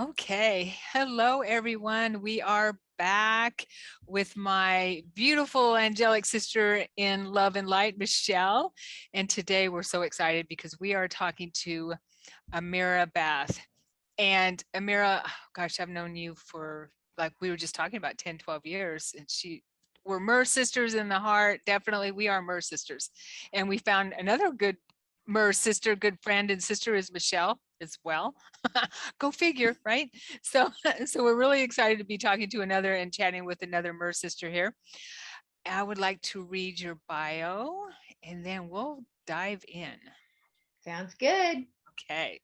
Okay. Hello, everyone. We are back with my beautiful angelic sister in love and light, Michelle. And today we're so excited because we are talking to Ameera Bath. And Ameera, oh, gosh, I've known you for, like we were just talking about, 10, 12 years. And we're Mer sisters in the heart. Definitely, we are Mer sisters. And we found another good Mer sister, good friend and sister is Michelle as well. Go figure, right? So, so we're really excited to be talking to another and chatting with another Mer sister here. I would like to read your bio and then we'll dive in. Sounds good. Okay.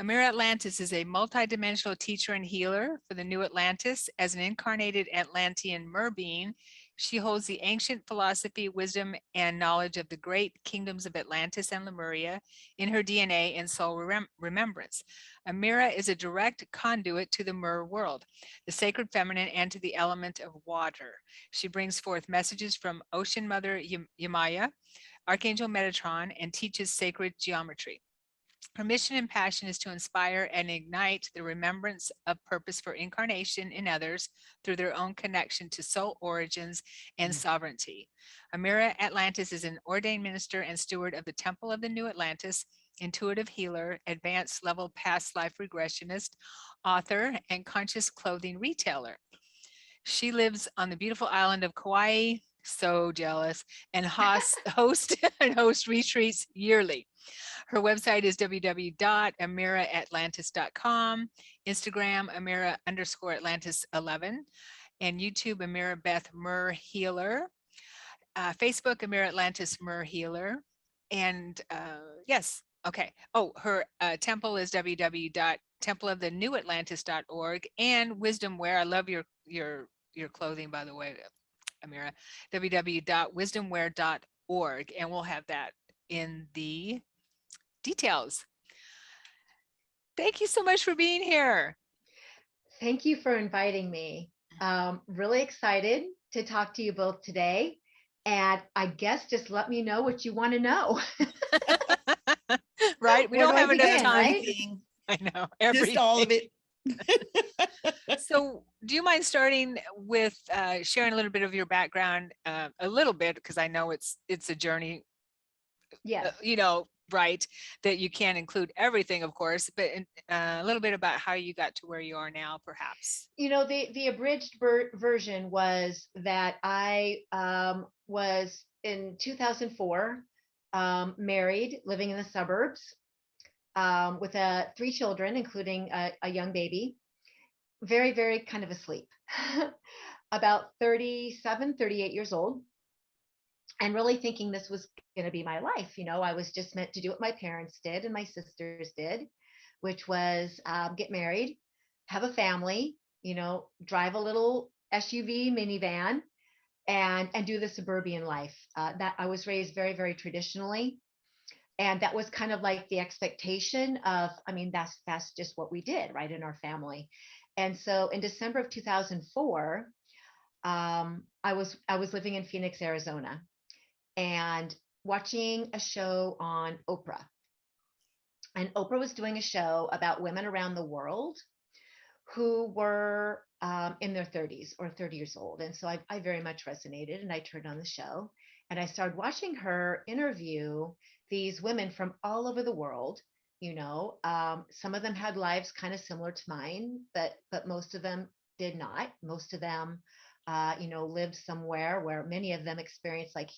Ameera Atlantis is a multidimensional teacher and healer for the new Atlantis. As an incarnated Atlantean mer being, she holds the ancient philosophy, wisdom, and knowledge of the great kingdoms of Atlantis and Lemuria in her DNA and soul remembrance. Ameera is a direct conduit to the Mer world, the sacred feminine, and to the element of water. She brings forth messages from Ocean Mother Yamaya, Archangel Metatron, and teaches sacred geometry. Her mission and passion is to inspire and ignite the remembrance of purpose for incarnation in others through their own connection to soul origins and sovereignty. Ameera Atlantis is an ordained minister and steward of the Temple of the New Atlantis, intuitive healer, advanced level past life regressionist, author, and conscious clothing retailer. She lives on the beautiful island of Kauai, so jealous, and host and host retreats yearly. Her website is www.ameeraatlantis.com, Instagram, Ameera_Atlantis11, and YouTube, Ameera Beth Mer Healer, Facebook, Ameera Atlantis Mer Healer. And yes, okay. Oh, her temple is www.templeofthenewatlantis.org and Wisdom Wear. I love your clothing, by the way, Ameera, www.wisdomwear.org. And we'll have that in the details. Thank you so much for being here. Thank you for inviting me. Really excited to talk to you both today. And I guess just let me know what you want to know. Right? We Where do don't I have enough begin, time. right? Everything, I know, just all everything. of it. So, do you mind starting with sharing a little bit of your background, a little bit, because I know it's a journey, Yes. right? That you can't include everything, of course, but a little bit about how you got to where you are now, perhaps. The abridged version was that I was in 2004 married, living in the suburbs with three children, including a young baby, very, very kind of asleep, about 37, 38 years old, and really thinking this was going to be my life. I was just meant to do what my parents did and my sisters did, which was get married, have a family, drive a little SUV minivan, and do the suburban life. That I was raised very, very traditionally, and that was kind of like the expectation of. I mean, that's just what we did, right, in our family. And so, in December of 2004, I was living in Phoenix, Arizona, and watching a show on Oprah. And Oprah was doing a show about women around the world who were in their 30s or 30 years old. And so I very much resonated, and I turned on the show and I started watching her interview these women from all over the world. Some of them had lives kind of similar to mine, but most of them did not. Most of them, lived somewhere where many of them experienced like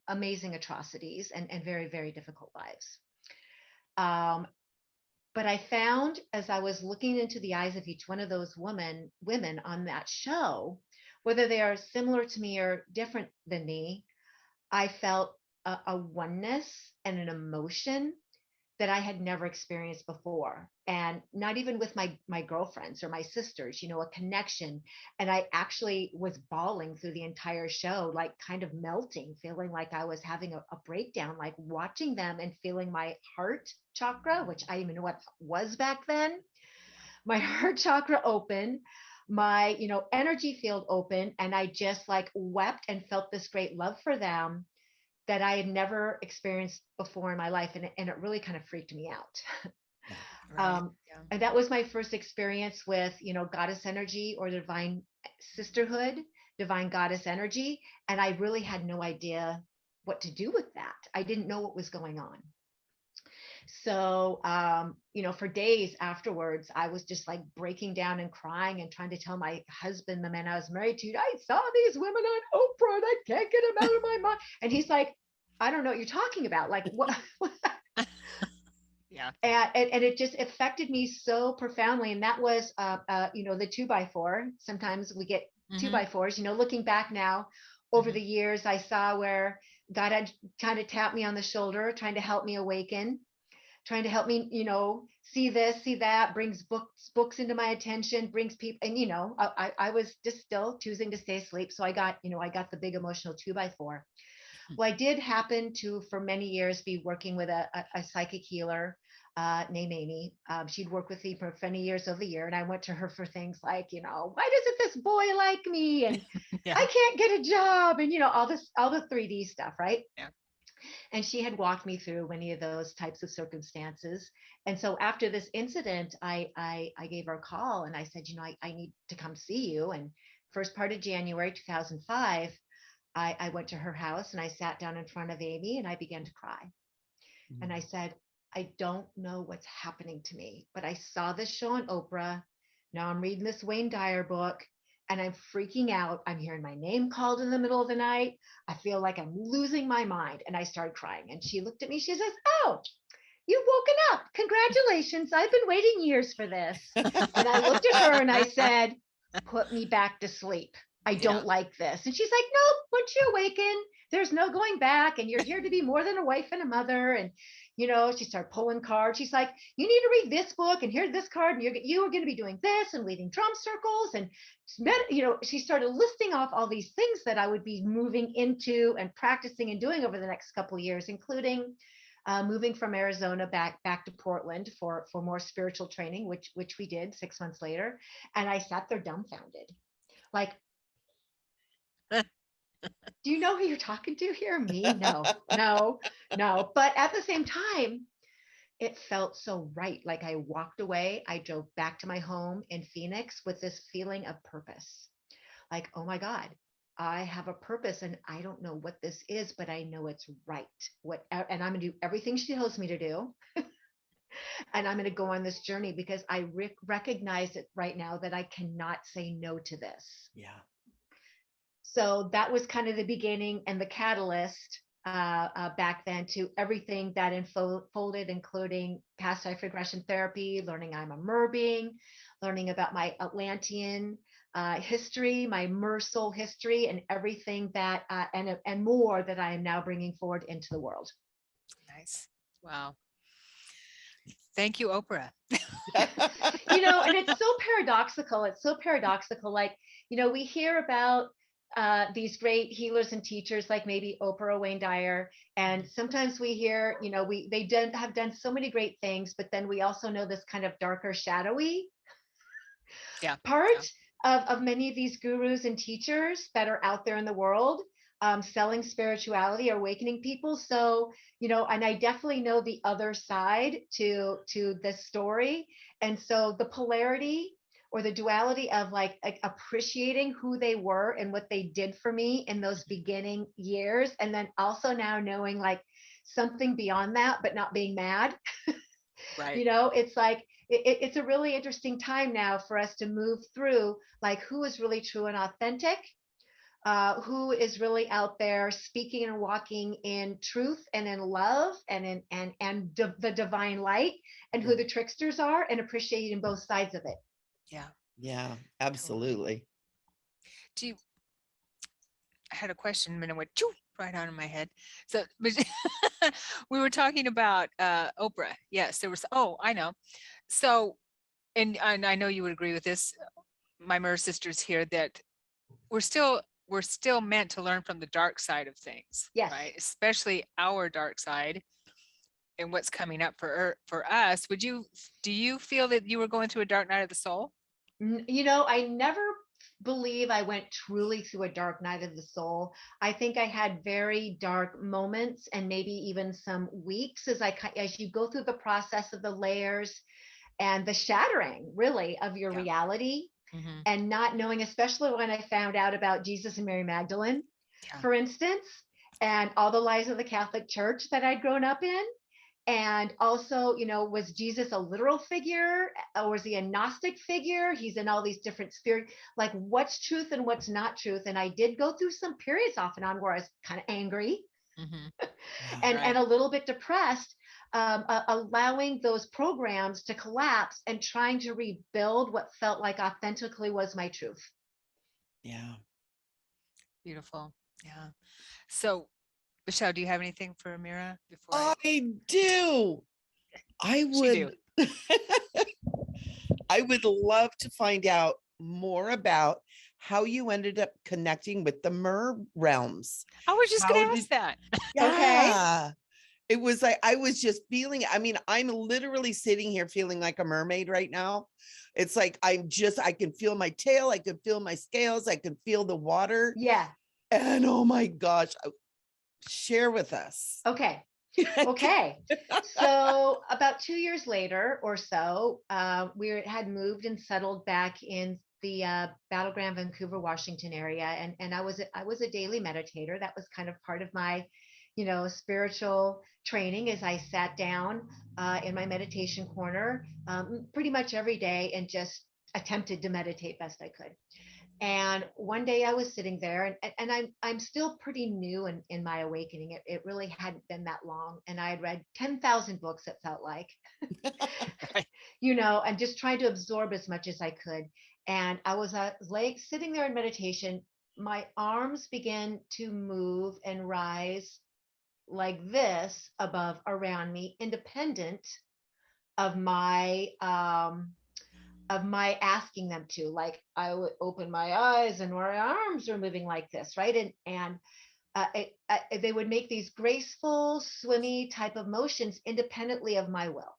amazing atrocities and very, very difficult lives. Um, but I found as I was looking into the eyes of each one of those women on that show, whether they are similar to me or different than me, I felt a oneness and an emotion that I had never experienced before. And not even with my girlfriends or my sisters, a connection. And I actually was bawling through the entire show, like kind of melting, feeling like I was having a breakdown, like watching them and feeling my heart chakra, which I didn't even know what was back then, my heart chakra open, my, energy field open. And I just like wept and felt this great love for them. that I had never experienced before in my life. And it really kind of freaked me out. Yeah. Right. Yeah. And that was my first experience with, goddess energy or divine sisterhood, divine goddess energy. And I really had no idea what to do with that. I didn't know what was going on. So, for days afterwards, I was just like breaking down and crying and trying to tell my husband, the man I was married to, I saw these women on Oprah and I can't get them out of my mind. And he's like, I don't know what you're talking about. Like, what? Yeah. And it just affected me so profoundly. And that was, the 2x4. Sometimes we get Mhm. 2x4s, looking back now over the years, I saw where God had kind of tapped me on the shoulder, trying to help me awaken, trying to help me, see this, see that, brings books into my attention, brings people. And, I was just still choosing to stay asleep. So I got the big emotional 2x4. Well, I did happen to, for many years, be working with a psychic healer named Amy. She'd worked with me for many years of the year. And I went to her for things like, why doesn't this boy like me? And Yeah. I can't get a job. And, all the 3D stuff, right? Yeah. And she had walked me through many of those types of circumstances. And so after this incident, I gave her a call and I said, I need to come see you. And first part of January 2005, I went to her house and I sat down in front of Amy and I began to cry. And I said, I don't know what's happening to me, but I saw this show on Oprah. Now I'm reading this Wayne Dyer book and I'm freaking out. I'm hearing my name called in the middle of the night. I feel like I'm losing my mind. And I started crying. And she looked at me. She says, oh, you've woken up. Congratulations. I've been waiting years for this. And I looked at her and I said, put me back to sleep. I don't like this. And she's like, nope, once you awaken, there's no going back. And you're here to be more than a wife and a mother. And, she started pulling cards. She's like, you need to read this book and here's this card. And you are going to be doing this and leading drum circles. And, she started listing off all these things that I would be moving into and practicing and doing over the next couple of years, including moving from Arizona back to Portland for more spiritual training, which we did 6 months later. And I sat there dumbfounded, like, do you know who you're talking to here? Me? No. But at the same time, it felt so right. Like I walked away, I drove back to my home in Phoenix with this feeling of purpose. Like, oh my God, I have a purpose and I don't know what this is, but I know it's right. And I'm going to do everything she tells me to do. And I'm going to go on this journey because I recognize it right now that I cannot say no to this. Yeah. So that was kind of the beginning and the catalyst back then to everything that unfolded, including past life regression therapy, learning I'm a mer being, learning about my Atlantean history, my Mer soul history, and everything that and more that I am now bringing forward into the world. Nice. Wow. Thank you, Oprah. And it's so paradoxical. It's so paradoxical. Like, we hear about these great healers and teachers like maybe Oprah or Wayne Dyer. And sometimes we hear, they have done so many great things, but then we also know this kind of darker, shadowy part of many of these gurus and teachers that are out there in the world, selling spirituality or awakening people. So, and I definitely know the other side to this story. And so the polarity or the duality of like appreciating who they were and what they did for me in those beginning years. And then also now knowing like something beyond that, but not being mad. Right. It's like, it's a really interesting time now for us to move through like who is really true and authentic, who is really out there speaking and walking in truth and in love and the divine light, and who the tricksters are, and appreciating both sides of it. Yeah. Yeah, absolutely. I had a question and it went right out of my head. So we were talking about Oprah. Yes, there was. Oh, I know. So, and I know you would agree with this, my Mer sisters here, that we're still meant to learn from the dark side of things. Yes. Right. Especially our dark side and what's coming up for us. Do you feel that you were going through a dark night of the soul? I never believe I went truly through a dark night of the soul. I think I had very dark moments and maybe even some weeks as you go through the process of the layers and the shattering really of your Yeah. reality, Mhm. and not knowing, especially when I found out about Jesus and Mary Magdalene, Yeah. for instance, and all the lies of the Catholic Church that I'd grown up in. And also, was Jesus a literal figure, or was he a Gnostic figure? He's in all these different spirit, like what's truth and what's not truth. And I did go through some periods off and on where I was kind of angry Mhm. Yeah. and a little bit depressed, allowing those programs to collapse and trying to rebuild what felt like authentically was my truth. Yeah. Beautiful. Yeah. So, Michelle, do you have anything for Ameera before I do. I she do? would I would love to find out more about how you ended up connecting with the Mer realms. I was just How going to did ask that. Okay. Yeah. It was like I was just feeling, I mean, I'm literally sitting here feeling like a mermaid right now. It's like I can feel my tail, I can feel my scales, I can feel the water. Yeah. And oh my gosh, share with us. Okay. Okay. So about 2 years later or so, we had moved and settled back in the Battleground, Vancouver, Washington area, and I was a daily meditator. That was kind of part of my, spiritual training. As I sat down in my meditation corner pretty much every day and just attempted to meditate best I could. And one day I was sitting there, and I'm still pretty new in my awakening. It really hadn't been that long. And I had read 10,000 books, it felt like, Right. and just trying to absorb as much as I could. And I was like sitting there in meditation. My arms began to move and rise like this above around me, independent of my asking them to. Like I would open my eyes and my arms are moving like this, right? And they would make these graceful, swimmy type of motions independently of my will.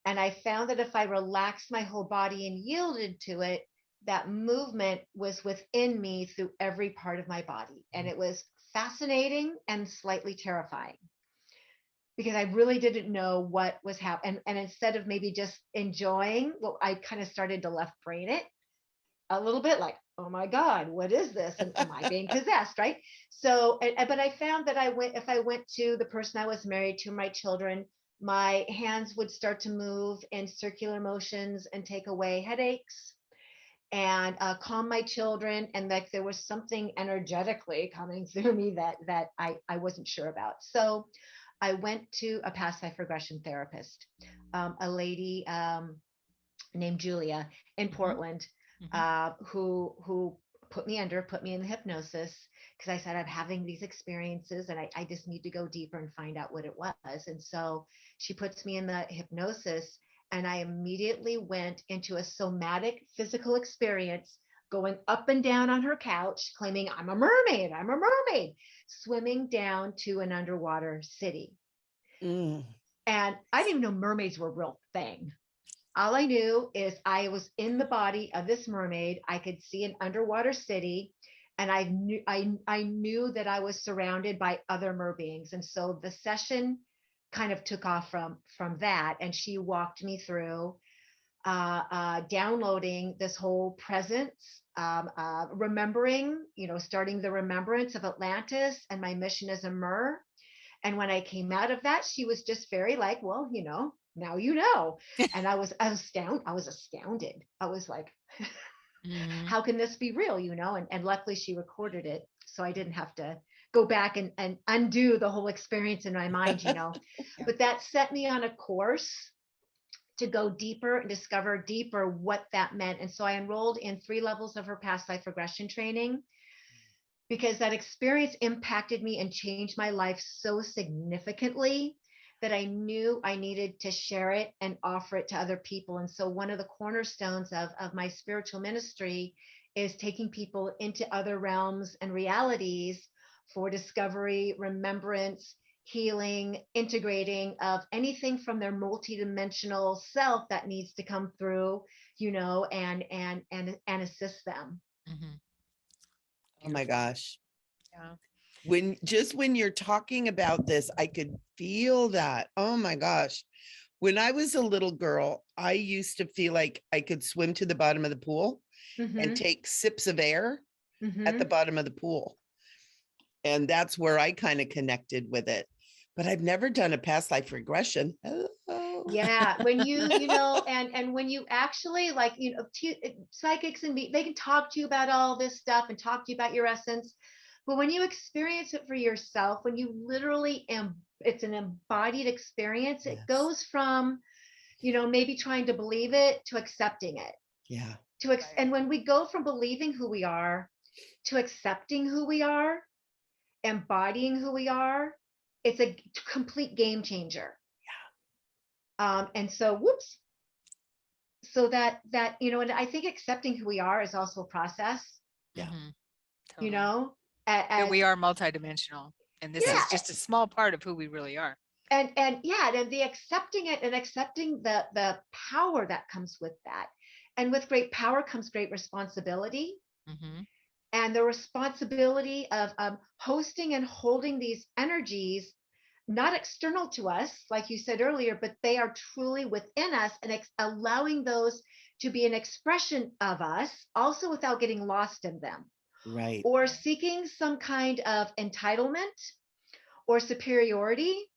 And I found that if I relaxed my whole body and yielded to it, that movement was within me through every part of my body. And it was fascinating and slightly terrifying, because I really didn't know what was happening. And instead of maybe just enjoying, well, I kind of started to left brain it a little bit, like, oh my God, what is this? And am I being possessed? Right. So, but I found that if I went to the person I was married to, my children, my hands would start to move in circular motions and take away headaches and calm my children. And like there was something energetically coming through me that I wasn't sure about. So I went to a past life regression therapist, a lady named Julia in Portland, who put me in the hypnosis, because I said I'm having these experiences and I just need to go deeper and find out what it was. And so she puts me in the hypnosis, and I immediately went into a somatic physical experience, going up and down on her couch, claiming I'm a mermaid, swimming down to an underwater city. Mm. And I didn't even know mermaids were a real thing. All I knew is I was in the body of this mermaid. I could see an underwater city, and I knew that I was surrounded by other mer beings. And so the session kind of took off from that, and she walked me through downloading this whole presence, remembering, starting the remembrance of Atlantis and my mission as a mer. And when I came out of that, she was just very like, well, now you know. And I was astounded. I was like, how can this be real? And luckily she recorded it, so I didn't have to go back and undo the whole experience in my mind. Yeah. But that set me on a course to go deeper and discover deeper what that meant. And so I enrolled in 3 levels of her past life regression training, because that experience impacted me and changed my life so significantly that I knew I needed to share it and offer it to other people. And so one of the cornerstones of my spiritual ministry is taking people into other realms and realities for discovery, remembrance, healing, integrating of anything from their multidimensional self that needs to come through, and assist them. Mhm. Oh my Beautiful. gosh. Yeah. When you're talking about this, I could feel that. Oh my gosh. When I was a little girl, I used to feel like I could swim to the bottom of the pool and Mm-hmm. take sips of air at the Mm-hmm. bottom of the pool. And that's where I kind of connected with it. But I've never done a past life regression. Oh. Yeah, when you know, and when you actually like, psychics and they can talk to you about all this stuff and talk to you about your essence, but when you experience it for yourself, when you literally it's an embodied experience. It Yes. goes from, maybe trying to believe it to accepting it. Yeah. Right. And when we go from believing who we are to accepting who we are, embodying who we are, it's a complete game changer. And so, whoops. So and I think accepting who we are is also a process, Yeah. Mhm. you Totally. know, That as we are multidimensional, and this is yeah, just a small part of who we really are. and yeah, and the accepting it and accepting the power that comes with that. And with great power comes great responsibility, Mhm. and the responsibility of hosting and holding these energies, not external to us, like you said earlier, but they are truly within us, and allowing those to be an expression of us, also without getting lost in them Right. or seeking some kind of entitlement or superiority,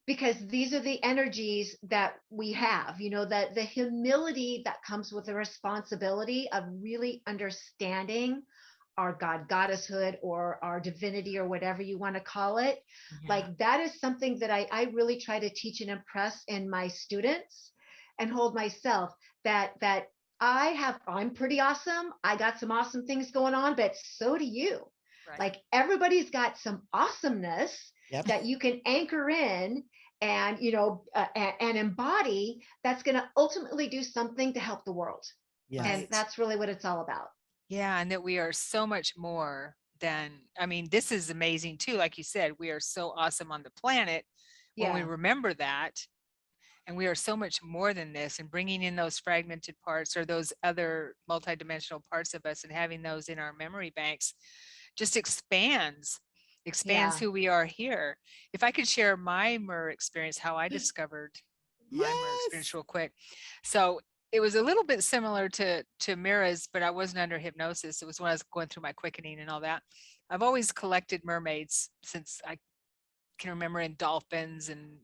because these are the energies that we have, that the humility that comes with the responsibility of really understanding our God goddesshood or our divinity or whatever you want to call it. Yeah. Like that is something that I really try to teach and impress in my students and hold myself, that I'm pretty awesome. I got some awesome things going on, but so do you. Right. Like everybody's got some awesomeness Yep. that you can anchor in and and embody, that's going to ultimately do something to help the world. And Yes. Right. that's really what it's all about. Yeah, and that we are so much more than, I mean, this is amazing too. Like you said, we are so awesome on the planet when we Yeah. remember that. And we are so much more than this, and bringing in those fragmented parts or those other multidimensional parts of us and having those in our memory banks just expands Yeah. who we are here. If I could share my MER experience, how I discovered my MER experience Yes. real quick. So it was a little bit similar to Mira's, but I wasn't under hypnosis. It was when I was going through my quickening and all that. I've always collected mermaids since I can remember, in dolphins and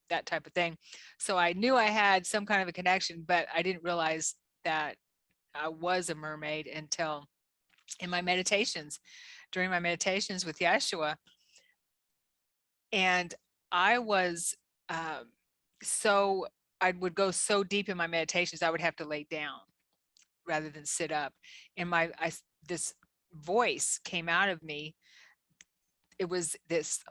that type of thing. So I knew I had some kind of a connection, but I didn't realize that I was a mermaid until in my meditations, during my meditations with Yeshua. And I was so I would go so deep in my meditations, I would have to lay down rather than sit up. And this voice came out of me. It was this,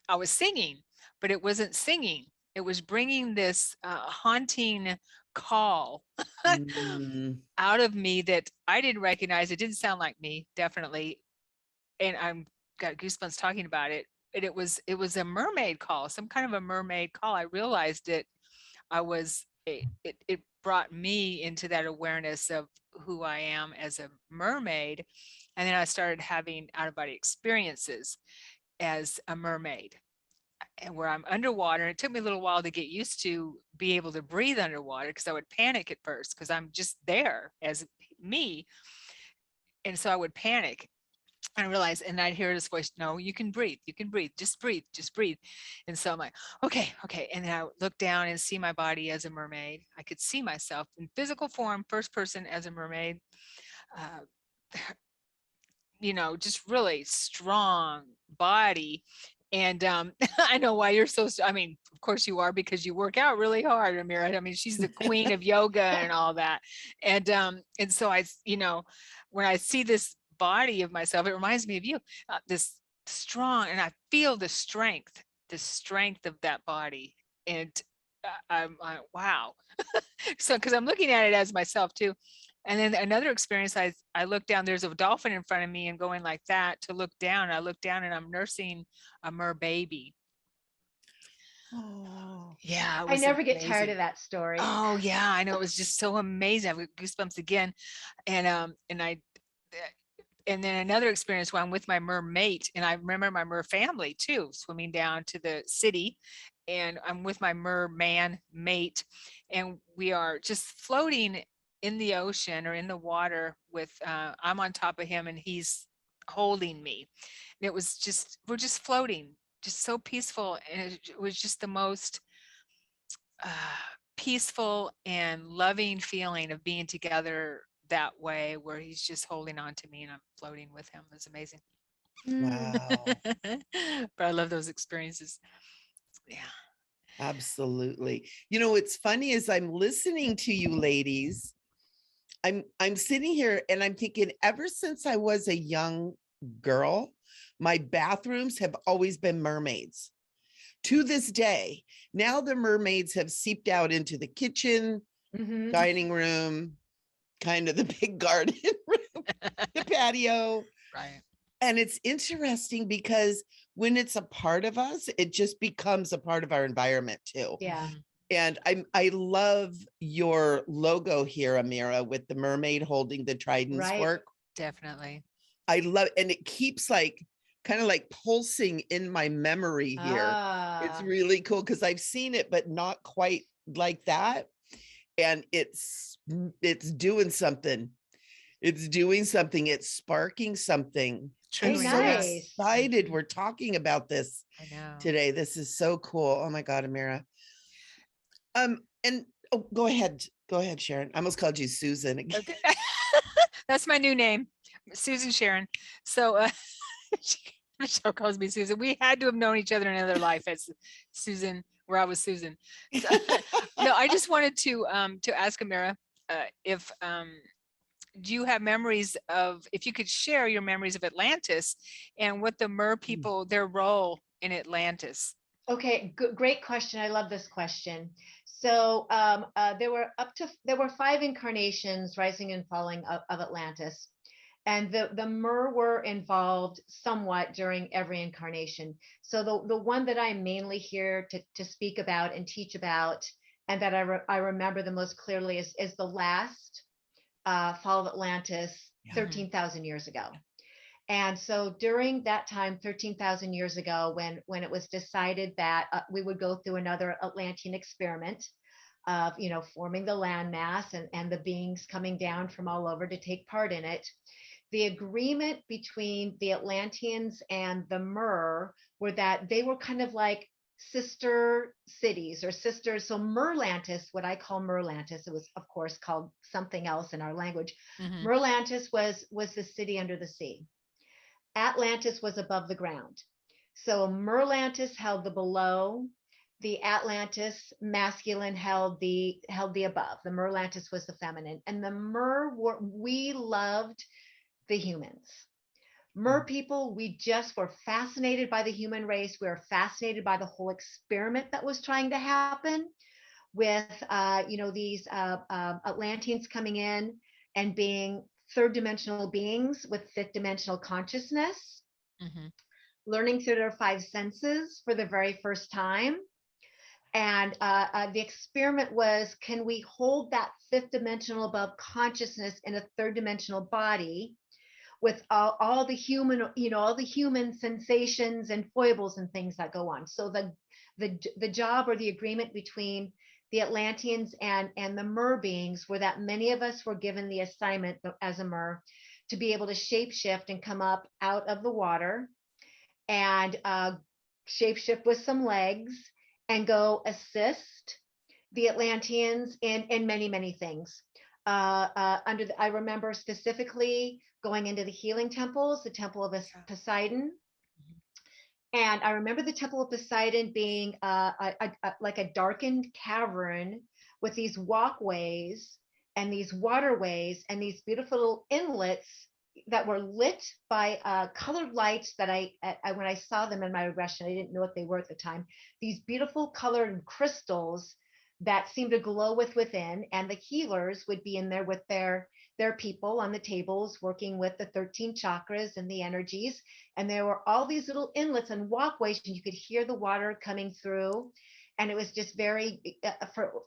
I was singing, but it wasn't singing. It was bringing this haunting call Mm, out of me that I didn't recognize. It didn't sound like me, definitely. And I'm got goosebumps talking about it. And it was a mermaid call, some kind of a mermaid call. I realized it. It brought me into that awareness of who I am as a mermaid. And then I started having out of body experiences as a mermaid, and where I'm underwater. It took me a little while to get used to be able to breathe underwater, because I would panic at first because I'm just there as me. And so I would panic and realize, and I'd hear this voice, no, you can breathe, just breathe. And so I'm like, okay, okay. And then I would look down and see my body as a mermaid. I could see myself in physical form, first person as a mermaid. Uh, just really strong body. And I know why you're so, I mean, of course you are, because you work out really hard, Ameera. I mean, she's the queen of yoga and all that. And so when I see this body of myself, it reminds me of you, this strong, and I feel the strength of that body. And I'm like, wow. So, because I'm looking at it as myself too. And then another experience, I look down, there's a dolphin in front of me, and going like that to look down. I look down and I'm nursing a mer baby. oh, Yeah, it I was never get tired amazing. of that story. Oh yeah, I know, it was just so amazing. I've got goosebumps again. And I and then another experience where I'm with my mermate, and I remember my mer family too, swimming down to the city, and I'm with my merman mate, and we are just floating in the ocean or in the water with, I'm on top of him and he's holding me. And it was just, we're just floating, just so peaceful. And it was just the most uh, peaceful and loving feeling of being together that way, where he's just holding on to me and I'm floating with him. It was amazing. Wow. But I love those experiences. Yeah. Absolutely. You know, what's funny is I'm listening to you ladies. I'm sitting here and I'm thinking, ever since I was a young girl, my bathrooms have always been mermaids. To this day, now the mermaids have seeped out into the kitchen, Mhm. dining room, kind of the big garden room, the patio. Right. And it's interesting because when it's a part of us, it just becomes a part of our environment too. Yeah. Mhm. And I love your logo here, Ameera, with the mermaid holding the trident's Right. work. Definitely. I love, and it keeps like kind of like pulsing in my memory here. It's Ah. really cool because I've seen it, but not quite like that. And it's doing something. It's doing something. It's sparking something. I'm Truly, so yeah. nice. excited Mhm. we're talking about this I know. today. This is so cool. Oh my God, Ameera. And oh, go ahead. Go ahead, Sharon. I almost called you Susan again. Okay. That's my new name, Susan Sharon. So Michelle calls me Susan. We had to have known each other in another life as Susan, where I was Susan. So, no, I just wanted to ask Ameera if do you have memories of, if you could share your memories of Atlantis and what the Mer people, their role in Atlantis. Okay, great question. I love this question. So there were 5 incarnations rising and falling of Atlantis, and the Mer were involved somewhat during every incarnation. So the one that I'm mainly here to speak about and teach about, and that I remember the most clearly is the last Fall of Atlantis Yeah. 13,000 years ago. And so during that time, 13,000 years ago, when it was decided that we would go through another Atlantean experiment of, forming the landmass and the beings coming down from all over to take part in it, the agreement between the Atlanteans and the Mer were that they were kind of like sister cities or sisters. So Merlantis, what I call Merlantis, it was of course called something else in our language. Mhm. Merlantis was the city under the sea. Atlantis was above the ground. So Merlantis held the below, the Atlantis masculine held the above. The Merlantis was the feminine, and the we loved the humans. Mer people, we just were fascinated by the human race. We were fascinated by the whole experiment that was trying to happen with these Atlanteans coming in and being third dimensional beings with fifth dimensional consciousness, Mhm. learning through their 5 senses for the very first time. And the experiment was, can we hold that fifth dimensional above consciousness in a third dimensional body with all the human, all the human sensations and foibles and things that go on. So the job or the agreement between the Atlanteans and the Mer beings were that many of us were given the assignment as a Mer to be able to shapeshift and come up out of the water and shapeshift with some legs and go assist the Atlanteans in many, many things. I remember specifically going into the healing temples, the Temple of Poseidon. And I remember the Temple of Poseidon being like a darkened cavern with these walkways and these waterways and these beautiful little inlets that were lit by colored lights that when I saw them in my regression, I didn't know what they were at the time. These beautiful colored crystals that seemed to glow within, and the healers would be in there with their people on the tables working with the 13 chakras and the energies. And there were all these little inlets and walkways, and you could hear the water coming through. And it was just very,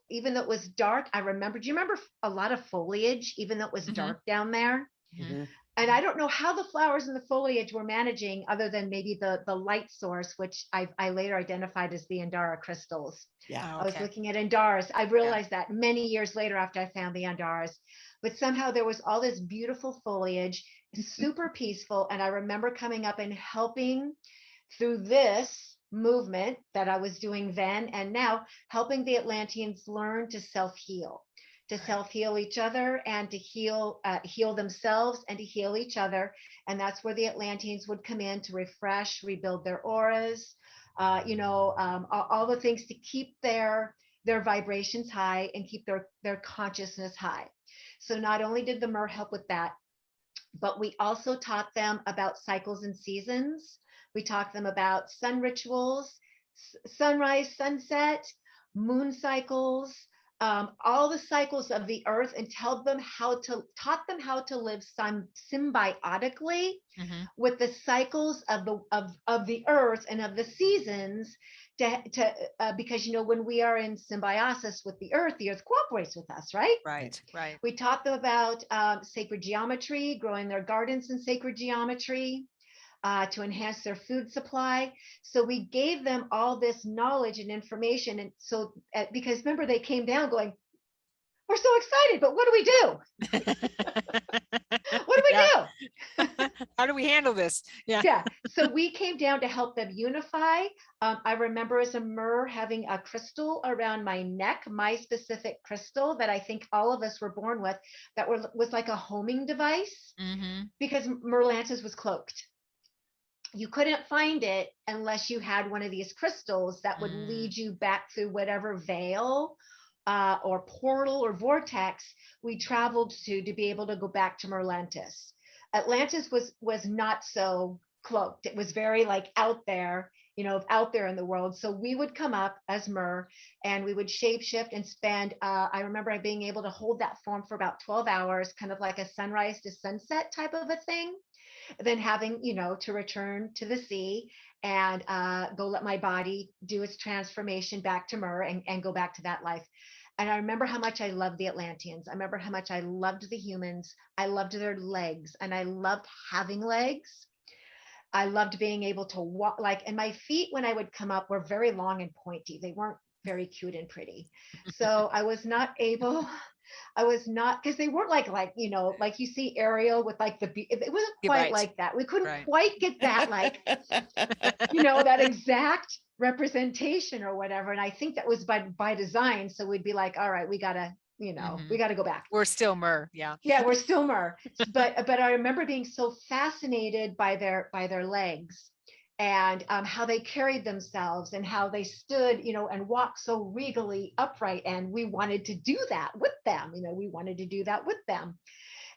even though it was dark, I remember, do you remember a lot of foliage, even though it was dark down there? Mhm. And I don't know how the flowers and the foliage were managing, other than maybe the light source, which I later identified as the Andara crystals. Yeah. Oh, I was okay. looking at Andaras. I realized that many years later after I found the Andaras. But somehow there was all this beautiful foliage, super peaceful. And I remember coming up and helping through this movement that I was doing then and now, helping the Atlanteans learn to self-heal, to Right. self-heal each other, and to heal themselves and to heal each other. And that's where the Atlanteans would come in to refresh, rebuild their auras, all the things to keep their vibrations high and keep their consciousness high. So not only did the Mer help with that, but we also taught them about cycles and seasons. We taught them about sun rituals, sunrise, sunset, moon cycles, all the cycles of the earth, and taught them how to live symbiotically Mhm. with the cycles of the earth and of the seasons, because when we are in symbiosis with the earth cooperates with us, right? Right. Right. We taught them about sacred geometry, growing their gardens in sacred geometry, to enhance their food supply. So we gave them all this knowledge and information. And so, because remember, they came down going, "We're so excited, but what do we do? What do we Yeah. do?" How do we handle this? Yeah. Yeah. So we came down to help them unify. I remember as a Mer having a crystal around my neck, my specific crystal that I think all of us were born with, that was like a homing device, Mm-hmm. because Merlantis was cloaked. You couldn't find it unless you had one of these crystals that would lead you back through whatever veil, or portal or vortex we traveled to be able to go back to Merlantis. Atlantis was not so cloaked. It was very like out there, out there in the world. So we would come up as Mer, and we would shapeshift and spend. I remember being able to hold that form for about 12 hours, kind of like a sunrise to sunset type of a thing. Then having, to return to the sea and go let my body do its transformation back to Mer, and go back to that life. And I remember how much I loved the Atlanteans. I remember how much I loved the humans. I loved their legs, and I loved having legs. I loved being able to walk, and my feet, when I would come up, were very long and pointy. They weren't very cute and pretty. So I was not, because they weren't like you see Ariel with like it wasn't You're quite right. like that. We couldn't Right. quite get that, that exact representation or whatever. And I think that was by design. So we'd be like, all right, we gotta, Mhm. we gotta go back. We're still Mer. Yeah. Yeah, we're still Mer. But I remember being so fascinated by their legs, and how they carried themselves, and how they stood, and walked so regally upright. And we wanted to do that with them. We wanted to do that with them.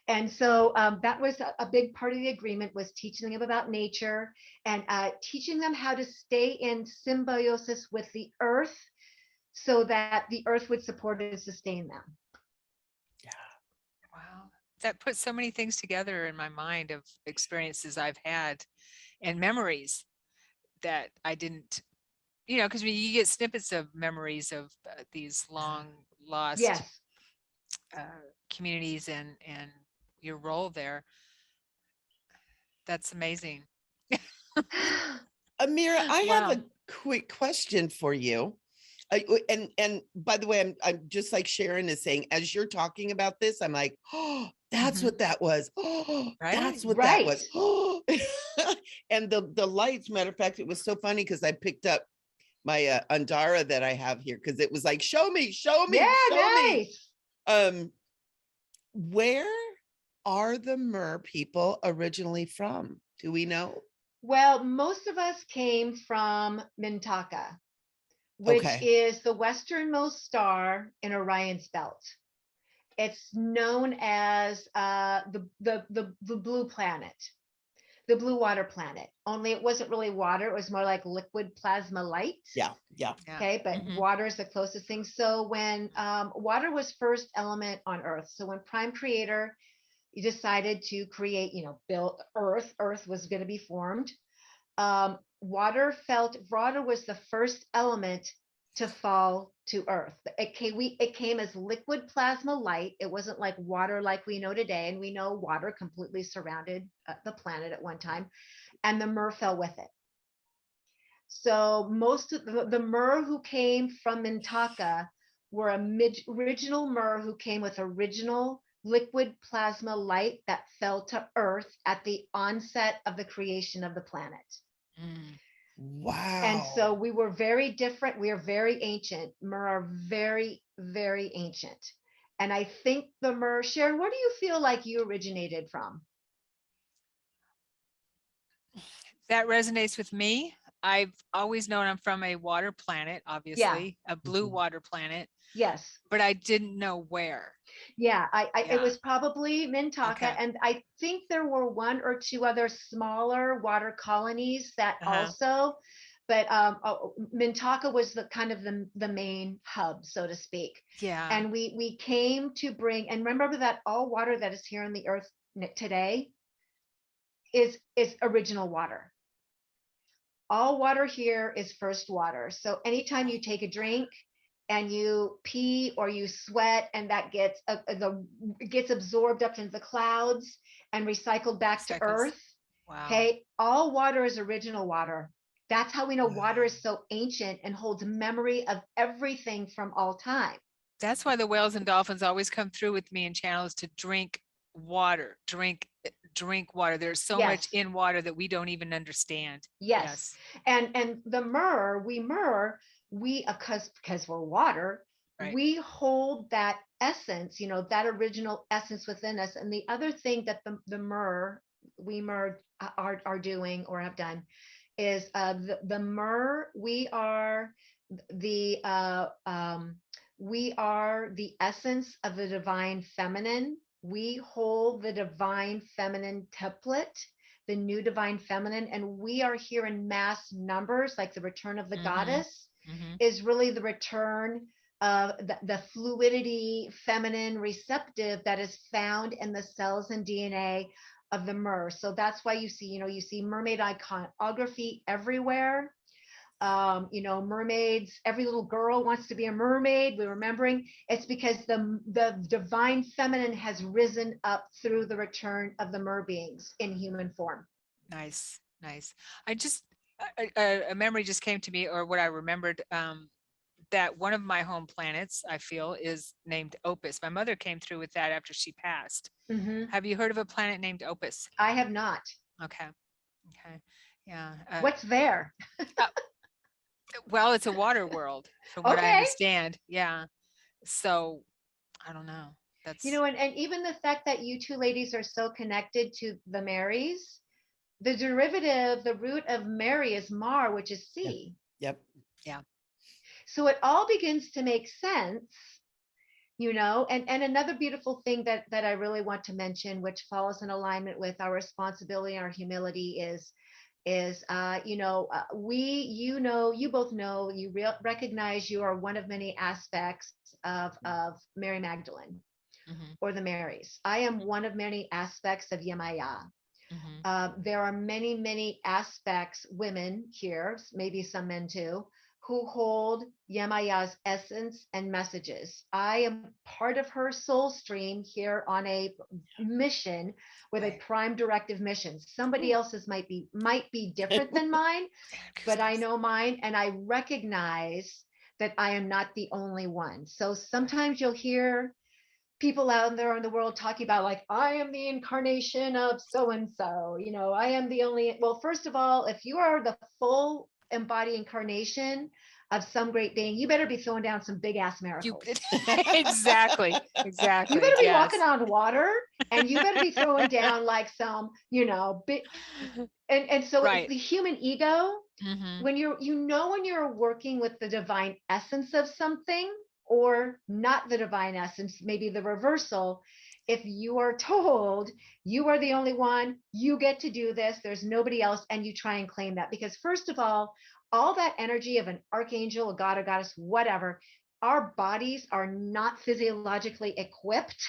And so that was a big part of the agreement, was teaching them about nature, and teaching them how to stay in symbiosis with the earth, so that the earth would support and sustain them. Wow. That puts so many things together in my mind of experiences I've had and memories that I didn't, because when you get snippets of memories of these long lost Yes. communities and your role there, that's amazing. Ameera, I have Wow. a quick question for you. And by the way, I'm just like Sharon is saying, as you're talking about this, I'm like, oh, that's Mhm. what that was. Oh, Right? that's what that Right. was. Oh. And the lights, matter of fact, it was so funny because I picked up my Andara that I have here, because it was like, show me, show me, Yeah, show me. nice. Where are the Mer people originally from? Do we know? Well, most of us came from Mintaka, which Okay. is the westernmost star in Orion's belt. It's known as the blue planet, the blue water planet. Only it wasn't really water; it was more like liquid plasma light. Yeah. Yeah. Yeah. Okay, but Mhm. water is the closest thing. So when water was first element on Earth, so when Prime Creator he decided to create, build Earth was going to be formed. Water was the first element to fall to Earth. It came as liquid plasma light. It wasn't like water like we know today. And we know water completely surrounded the planet at one time. And the Mer fell with it. So most of the Mer who came from Mintaka were original Mer who came with original liquid plasma light that fell to Earth at the onset of the creation of the planet. Mm. Wow. And so we were very different. We are very ancient. Mer are very, very ancient. And I think the Mer, Sharon, where do you feel like you originated from? That resonates with me. I've always known I'm from a water planet, obviously, a blue water planet, Yes. but I didn't know where. Yeah, Yeah. it was probably Mintaka, Okay. and I think there were one or two other smaller water colonies that also, but Mintaka was the kind of the main hub, so to speak. Yeah. And we came to bring, and remember that all water that is here on the earth today is original water. All water here is first water. So anytime you take a drink and you pee or you sweat and that gets gets absorbed up into the clouds and recycled back to Earth. Wow. Okay, all water is original water. That's how we know water is so ancient and holds memory of everything from all time. That's why the whales and dolphins always come through with me in channels to drink water, drink water. There's so much in water that we don't even understand. Yes. And the Mer, we because we're water, right, we hold that essence, that original essence within us. And the other thing that the Mer, we Mer are doing or have done is the Mer, we are the essence of the divine feminine. We hold the divine feminine template, the new divine feminine, and we are here in mass numbers, like the return of the goddess is really the return of the fluidity, feminine, receptive that is found in the cells and DNA of the Mer. So that's why you see mermaid iconography everywhere. Mermaids, every little girl wants to be a mermaid. We're remembering it's because the divine feminine has risen up through the return of the Mer beings in human form. Nice. I just, a memory just came to me, or what I remembered, that one of my home planets, I feel, is named Opus. My mother came through with that after she passed. Have you heard of a planet named Opus? I have not. Okay. Yeah. What's there? Well, it's a water world, from what I understand. Yeah. So I don't know. That's and even the fact that you two ladies are so connected to the Marys, the derivative, the root of Mary is Mar, which is sea. Yep. Yeah. So it all begins to make sense, and another beautiful thing that I really want to mention, which falls in alignment with our responsibility and our humility, is you both know, you recognize you are one of many aspects of Mary Magdalene or the Marys. I am one of many aspects of Yemaya. There are many, many aspects, women here, maybe some men too, who hold Yemaya's essence and messages. I am part of her soul stream here on a mission with a prime directive mission. Somebody else's might be different than mine, but I know mine, and I recognize that I am not the only one. So sometimes you'll hear people out there in the world talking about, like, I am the incarnation of so-and-so, I am the only, well, first of all, if you are the full embodied incarnation of some great being, you better be throwing down some big ass miracles. Exactly. You better be walking on water, and you better be throwing down like some, big, and so it's the human ego. When you're working with the divine essence of something, or not the divine essence, maybe the reversal. If you are told you are the only one, you get to do this, there's nobody else, and you try and claim that, because first of all that energy of an archangel, a god, a goddess, whatever, our bodies are not physiologically equipped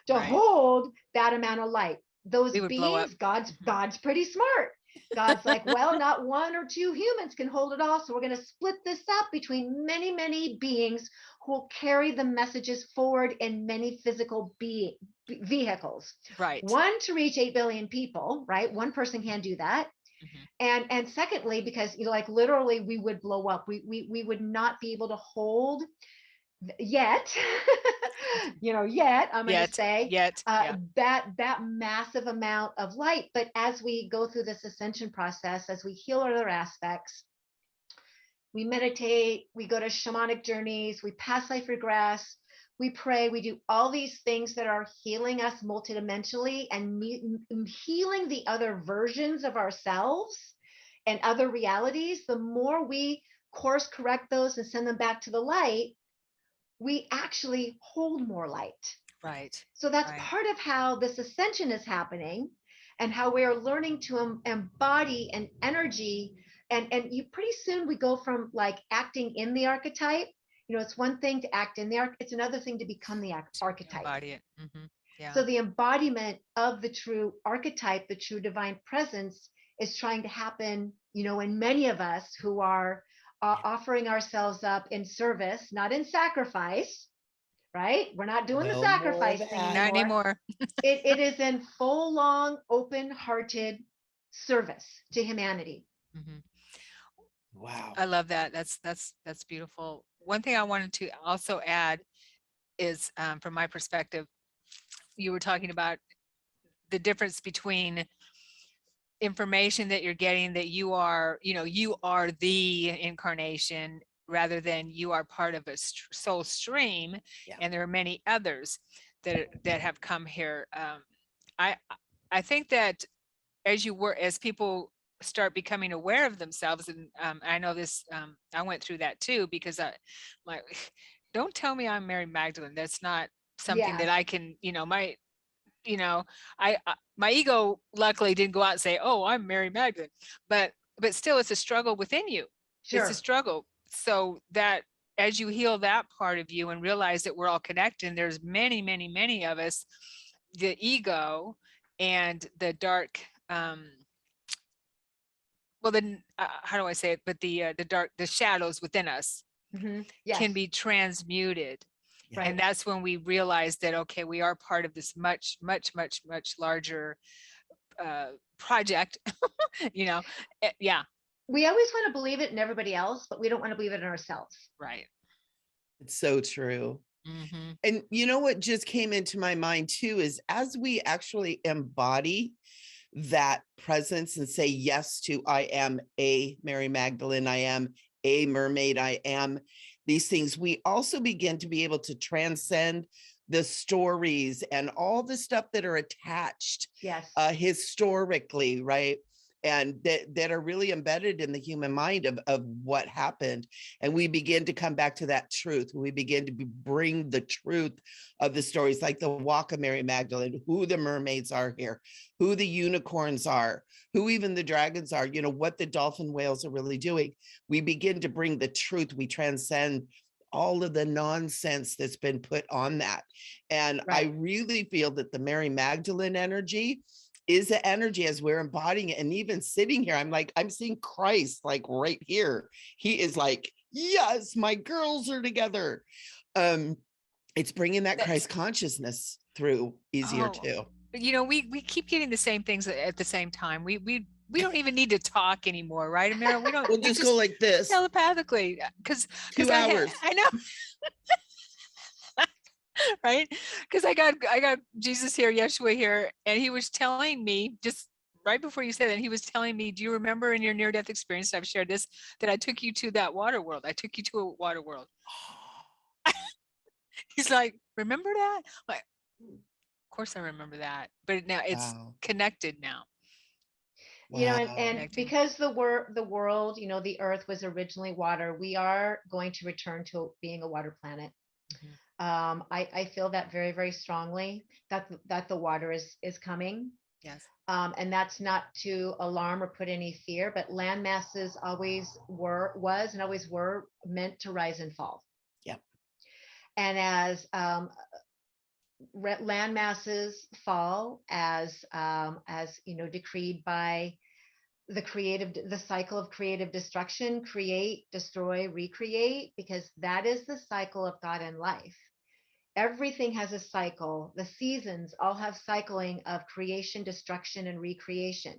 to hold that amount of light. Those beings, God's pretty smart. God's like, well, not one or two humans can hold it all. So we're going to split this up between many, many beings who will carry the messages forward in many physical vehicles. Right. One, to reach 8 billion people, right? One person can do that. And secondly, because like literally we would blow up. We would not be able to hold yet, yet I'm going to say that massive amount of light. But as we go through this ascension process, as we heal other aspects, we meditate, we go to shamanic journeys, we past life regress, we pray, we do all these things that are healing us multidimensionally and healing the other versions of ourselves and other realities. The more we course correct those and send them back to the light, we actually hold more light. Right. So that's part of how this ascension is happening and how we are learning to embody an energy. And you pretty soon we go from like acting in the archetype. It's one thing to act in the archetype. It's another thing to become the archetype. Embody it. Yeah. So the embodiment of the true archetype, the true divine presence is trying to happen, in many of us who are offering ourselves up in service, not in sacrifice, right? We're not doing the sacrifice thing anymore. Not anymore. It is in full, long, open-hearted service to humanity. Wow. I love that. That's beautiful. One thing I wanted to also add is, from my perspective, you were talking about the difference between information that you're getting that you are the incarnation rather than you are part of a soul stream. And there are many others that have come here. I think that as people start becoming aware of themselves, and I know this, I went through that too, because don't tell me I'm Mary Magdalene. That's not something that I can, my ego luckily didn't go out and say, oh, I'm Mary Magdalene, but still it's a struggle within you. It's a struggle. So that as you heal that part of you and realize that we're all connected, and there's many, many, many of us, the ego and the dark, how do I say it? But the shadows within us can be transmuted. And that's when we realize that, okay, we are part of this much, much, much, much larger project. Yeah. We always want to believe it in everybody else, but we don't want to believe it in ourselves. Right. It's so true. And what just came into my mind too is as we actually embody that presence and say yes to, I am a Mary Magdalene, I am a mermaid, I am these things, we also begin to be able to transcend the stories and all the stuff that are attached historically, right? And that are really embedded in the human mind of what happened. And we begin to come back to that truth. We begin to bring the truth of the stories, like the walk of Mary Magdalene, who the mermaids are here, who the unicorns are, who even the dragons are, what the dolphin whales are really doing. We begin to bring the truth. We transcend all of the nonsense that's been put on that. And I really feel that the Mary Magdalene energy is the energy as we're embodying it. And even sitting here, I'm seeing Christ like right here. He is like, yes, my girls are together. It's bringing that Christ consciousness through easier too. We keep getting the same things at the same time. We don't even need to talk anymore, right, Ameera? We don't. We'll just go like this telepathically, because 2 hours. I know. Right, because I got Jesus here, Yeshua here, and he was telling me just right before you said that, he was telling me, do you remember in your near-death experience, I've shared this, that I took you to that water world. I took you to a water world. He's like, remember that? Like, of course I remember that, but now it's connected now. And because the world, the earth was originally water, we are going to return to being a water planet. I feel that very, very strongly that the water is coming. Yes. And that's not to alarm or put any fear, but land masses always were meant to rise and fall. Yep. And as land masses fall, as decreed by the cycle of creative destruction, create, destroy, recreate, because that is the cycle of God in life. Everything has a cycle. The seasons all have cycling of creation, destruction, and recreation.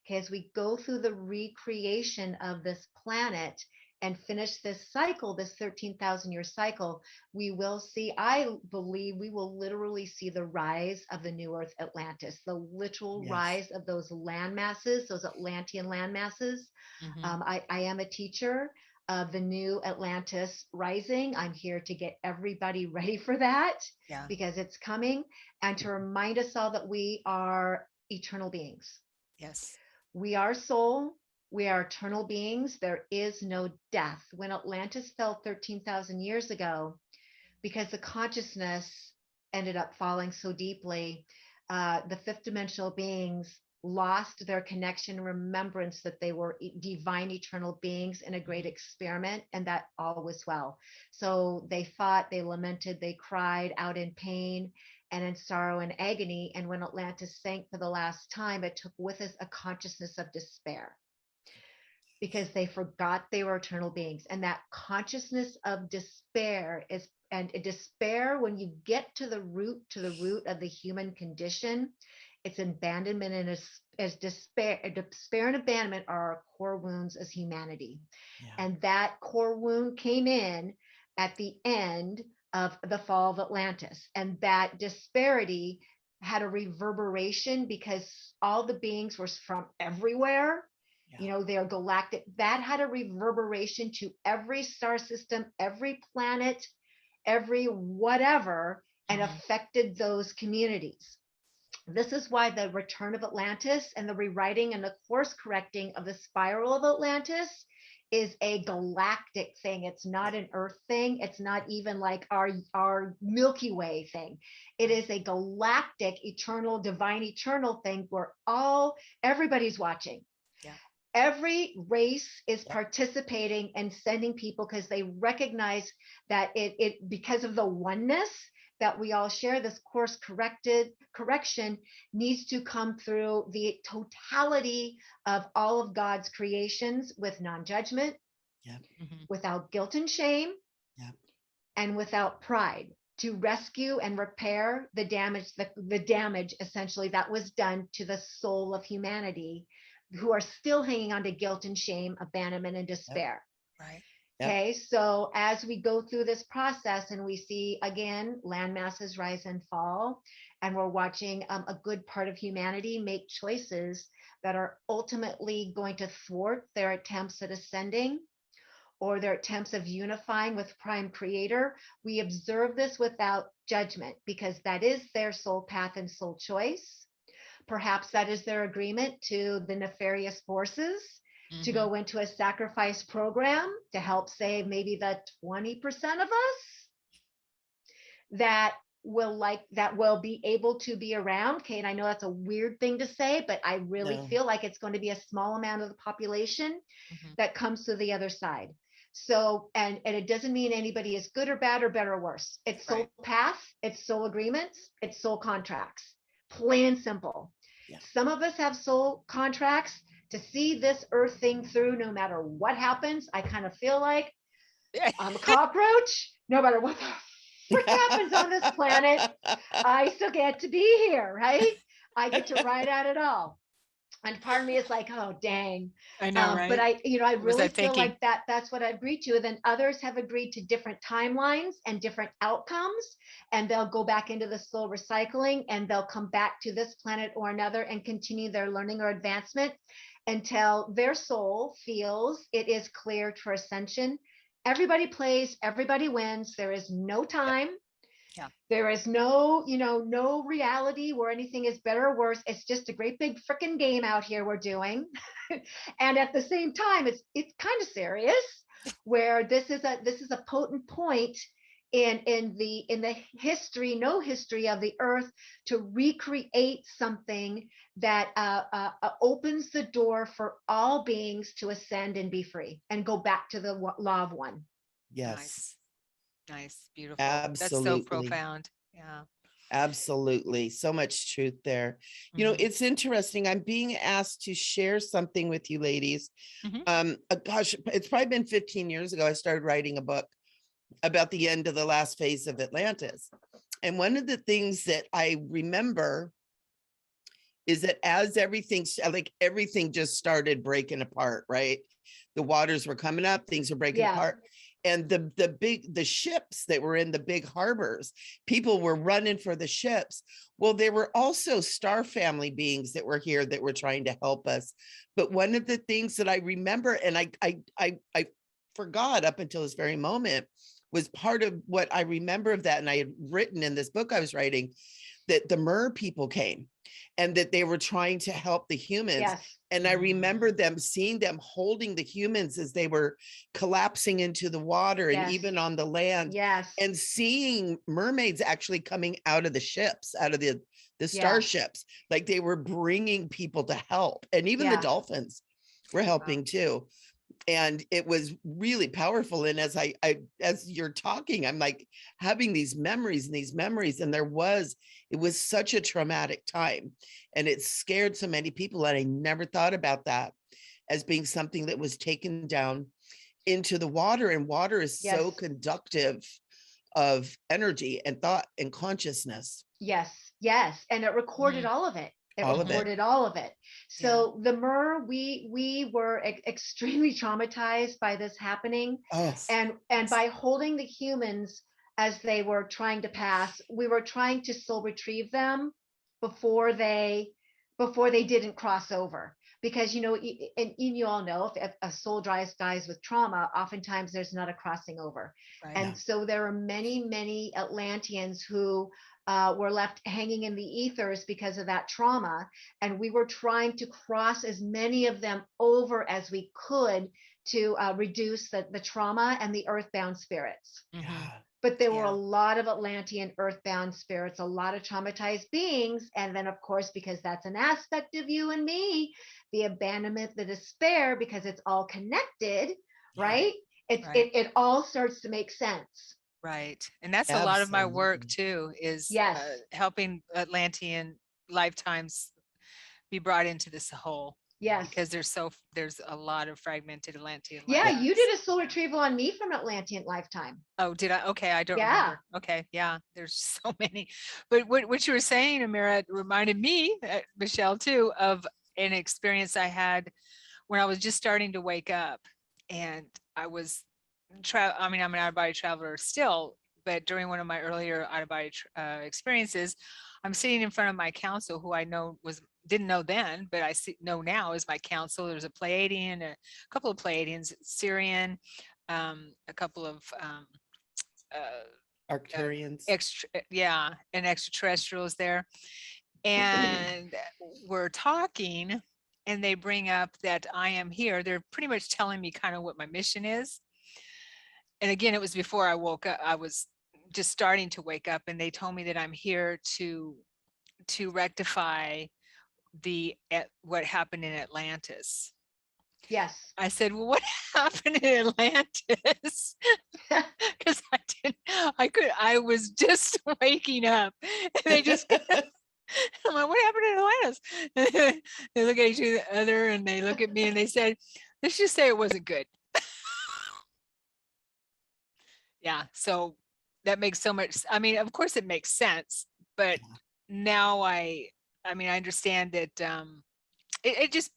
Okay, as we go through the recreation of this planet and finish this cycle, this 13,000 year cycle, we will see, I believe we will literally see the rise of the new Earth Atlantis, the literal rise of those land masses, those Atlantean land masses. I am a teacher of the new Atlantis rising. I'm here to get everybody ready for that because it's coming, and to remind us all that we are eternal beings. Yes. We are soul. We are eternal beings. There is no death. When Atlantis fell 13,000 years ago, because the consciousness ended up falling so deeply, the fifth dimensional beings lost their connection and remembrance that they were divine eternal beings in a great experiment, and that all was well. So they fought, they lamented, they cried out in pain and in sorrow and agony. And when Atlantis sank for the last time, it took with us a consciousness of despair, because they forgot they were eternal beings. And that consciousness of despair is, and despair, when you get to the root of the human condition, it's abandonment, and as despair and abandonment are our core wounds as humanity. And that core wound came in at the end of the fall of Atlantis. And that disparity had a reverberation because all the beings were from everywhere. You know, they're galactic. That had a reverberation to every star system, every planet, every whatever, and affected those communities. This is why the return of Atlantis and the rewriting and the course correcting of the spiral of Atlantis is a galactic thing. It's not an Earth thing. It's not even like our Milky Way thing. It is a galactic, eternal, divine, eternal thing where everybody's watching. Every race is participating and sending people, because they recognize that it because of the oneness that we all share, this course correction needs to come through the totality of all of God's creations, with non-judgment, without guilt and shame, and without pride, to rescue and repair the damage essentially that was done to the soul of humanity, who are still hanging on to guilt and shame, abandonment, and despair. Right. Okay, so as we go through this process and we see, again, land masses rise and fall, and we're watching a good part of humanity make choices that are ultimately going to thwart their attempts at ascending or their attempts of unifying with Prime Creator, we observe this without judgment, because that is their soul path and soul choice. Perhaps that is their agreement to the nefarious forces to go into a sacrifice program to help save maybe the 20% of us that will be able to be around. Okay, and I know that's a weird thing to say, but I really feel like it's going to be a small amount of the population that comes to the other side. So, and it doesn't mean anybody is good or bad or better or worse. It's soul path, it's soul agreements, it's soul contracts. Plain and simple. Some of us have soul contracts to see this earth thing through no matter what happens. I kind of feel like I'm a cockroach. No matter what the frick happens on this planet, I still get to be here, right? I get to ride at it all. And part of me is like, oh, dang. I know, right? But I really feel thinking? like that's what I've agreed to. And then others have agreed to different timelines and different outcomes. And they'll go back into the soul recycling, and they'll come back to this planet or another and continue their learning or advancement until their soul feels it is cleared for ascension. Everybody plays, everybody wins. There is no time. There is no reality where anything is better or worse. It's just a great big freaking game out here we're doing. And at the same time, it's kind of serious, where this is a potent point in the history of the earth to recreate something that opens the door for all beings to ascend and be free and go back to the law of one. Yes. Nice. Beautiful. Absolutely. That's so profound. Yeah. Absolutely. So much truth there. You know, Mhm. it's interesting. I'm being asked to share something with you ladies. Mhm. Gosh, it's probably been 15 years ago. I started writing a book about the end of the last phase of Atlantis. And one of the things that I remember is that as everything just started breaking apart, right? The waters were coming up, things were breaking Yeah. apart. And the ships that were in the big harbors, people were running for the ships. Well, there were also star family beings that were here that were trying to help us. But one of the things that I remember, and I forgot up until this very moment, was part of what I remember of that. And I had written in this book I was writing that the Mer people came and that they were trying to help the humans. Yes. And I remember them seeing them holding the humans as they were collapsing into the water and Yes. even on the land, Yes. and seeing mermaids actually coming out of the ships, out of the Yeah. starships, like they were bringing people to help. And even the Yeah. dolphins were helping too. And it was really powerful. And as as you're talking, I'm like having these memories and these memories. And it was such a traumatic time, and it scared so many people. And I never thought about that as being something that was taken down into the water. And water is so Yes. conductive of energy and thought and consciousness. Yes. Yes. And it recorded Mhm. all of it. It All of it. recorded all of it. Yeah. So the Mer, we were extremely traumatized by this happening, Oh, and by holding the humans as they were trying to pass, we were trying to soul retrieve them before they didn't cross over. Because and you all know, if a soul dies with trauma, oftentimes there's not a crossing over. Right. And so there are many Atlanteans who were left hanging in the ethers because of that trauma. And we were trying to cross as many of them over as we could to reduce the trauma and the earthbound spirits. Mhm. yeah. But there were a Yeah. lot of Atlantean earthbound spirits, a lot of traumatized beings. And then, of course, because that's an aspect of you and me, the abandonment, the despair, because it's all connected, right? Right. It all starts to make sense. Right. And that's a lot of my work Absolutely. too, is Yes. helping Atlantean lifetimes be brought into this whole, Yes. because there's a lot of fragmented Atlantean Yeah, Yeah. you did a soul retrieval on me from Atlantean lifetime. Oh, did I? Okay, I don't Yeah. remember. Okay, yeah, there's so many. But what you were saying, Ameera, reminded me, Michelle, too, of an experience I had when I was just starting to wake up, and I was I mean, I'm an out of body traveler still, but during one of my earlier out of body experiences, I'm sitting in front of my counsel, who I didn't know then, but know now is my counsel. There's a Pleiadian, a couple of Pleiadians, Syrian, a couple of Arcturians. and extraterrestrials there, and we're talking, and they bring up that I am here. They're pretty much telling me kind of what my mission is. And again, it was before I woke up. I was just starting to wake up, and they told me that I'm here to rectify what happened in Atlantis. Yes. I said, well, what happened in Atlantis? Because I was just waking up, and they just, I'm like, what happened in Atlantis? They look at each other, and they look at me, and they said, let's just say it wasn't good. Yeah, so that makes so much, I mean, of course it makes sense, but now I understand that it just,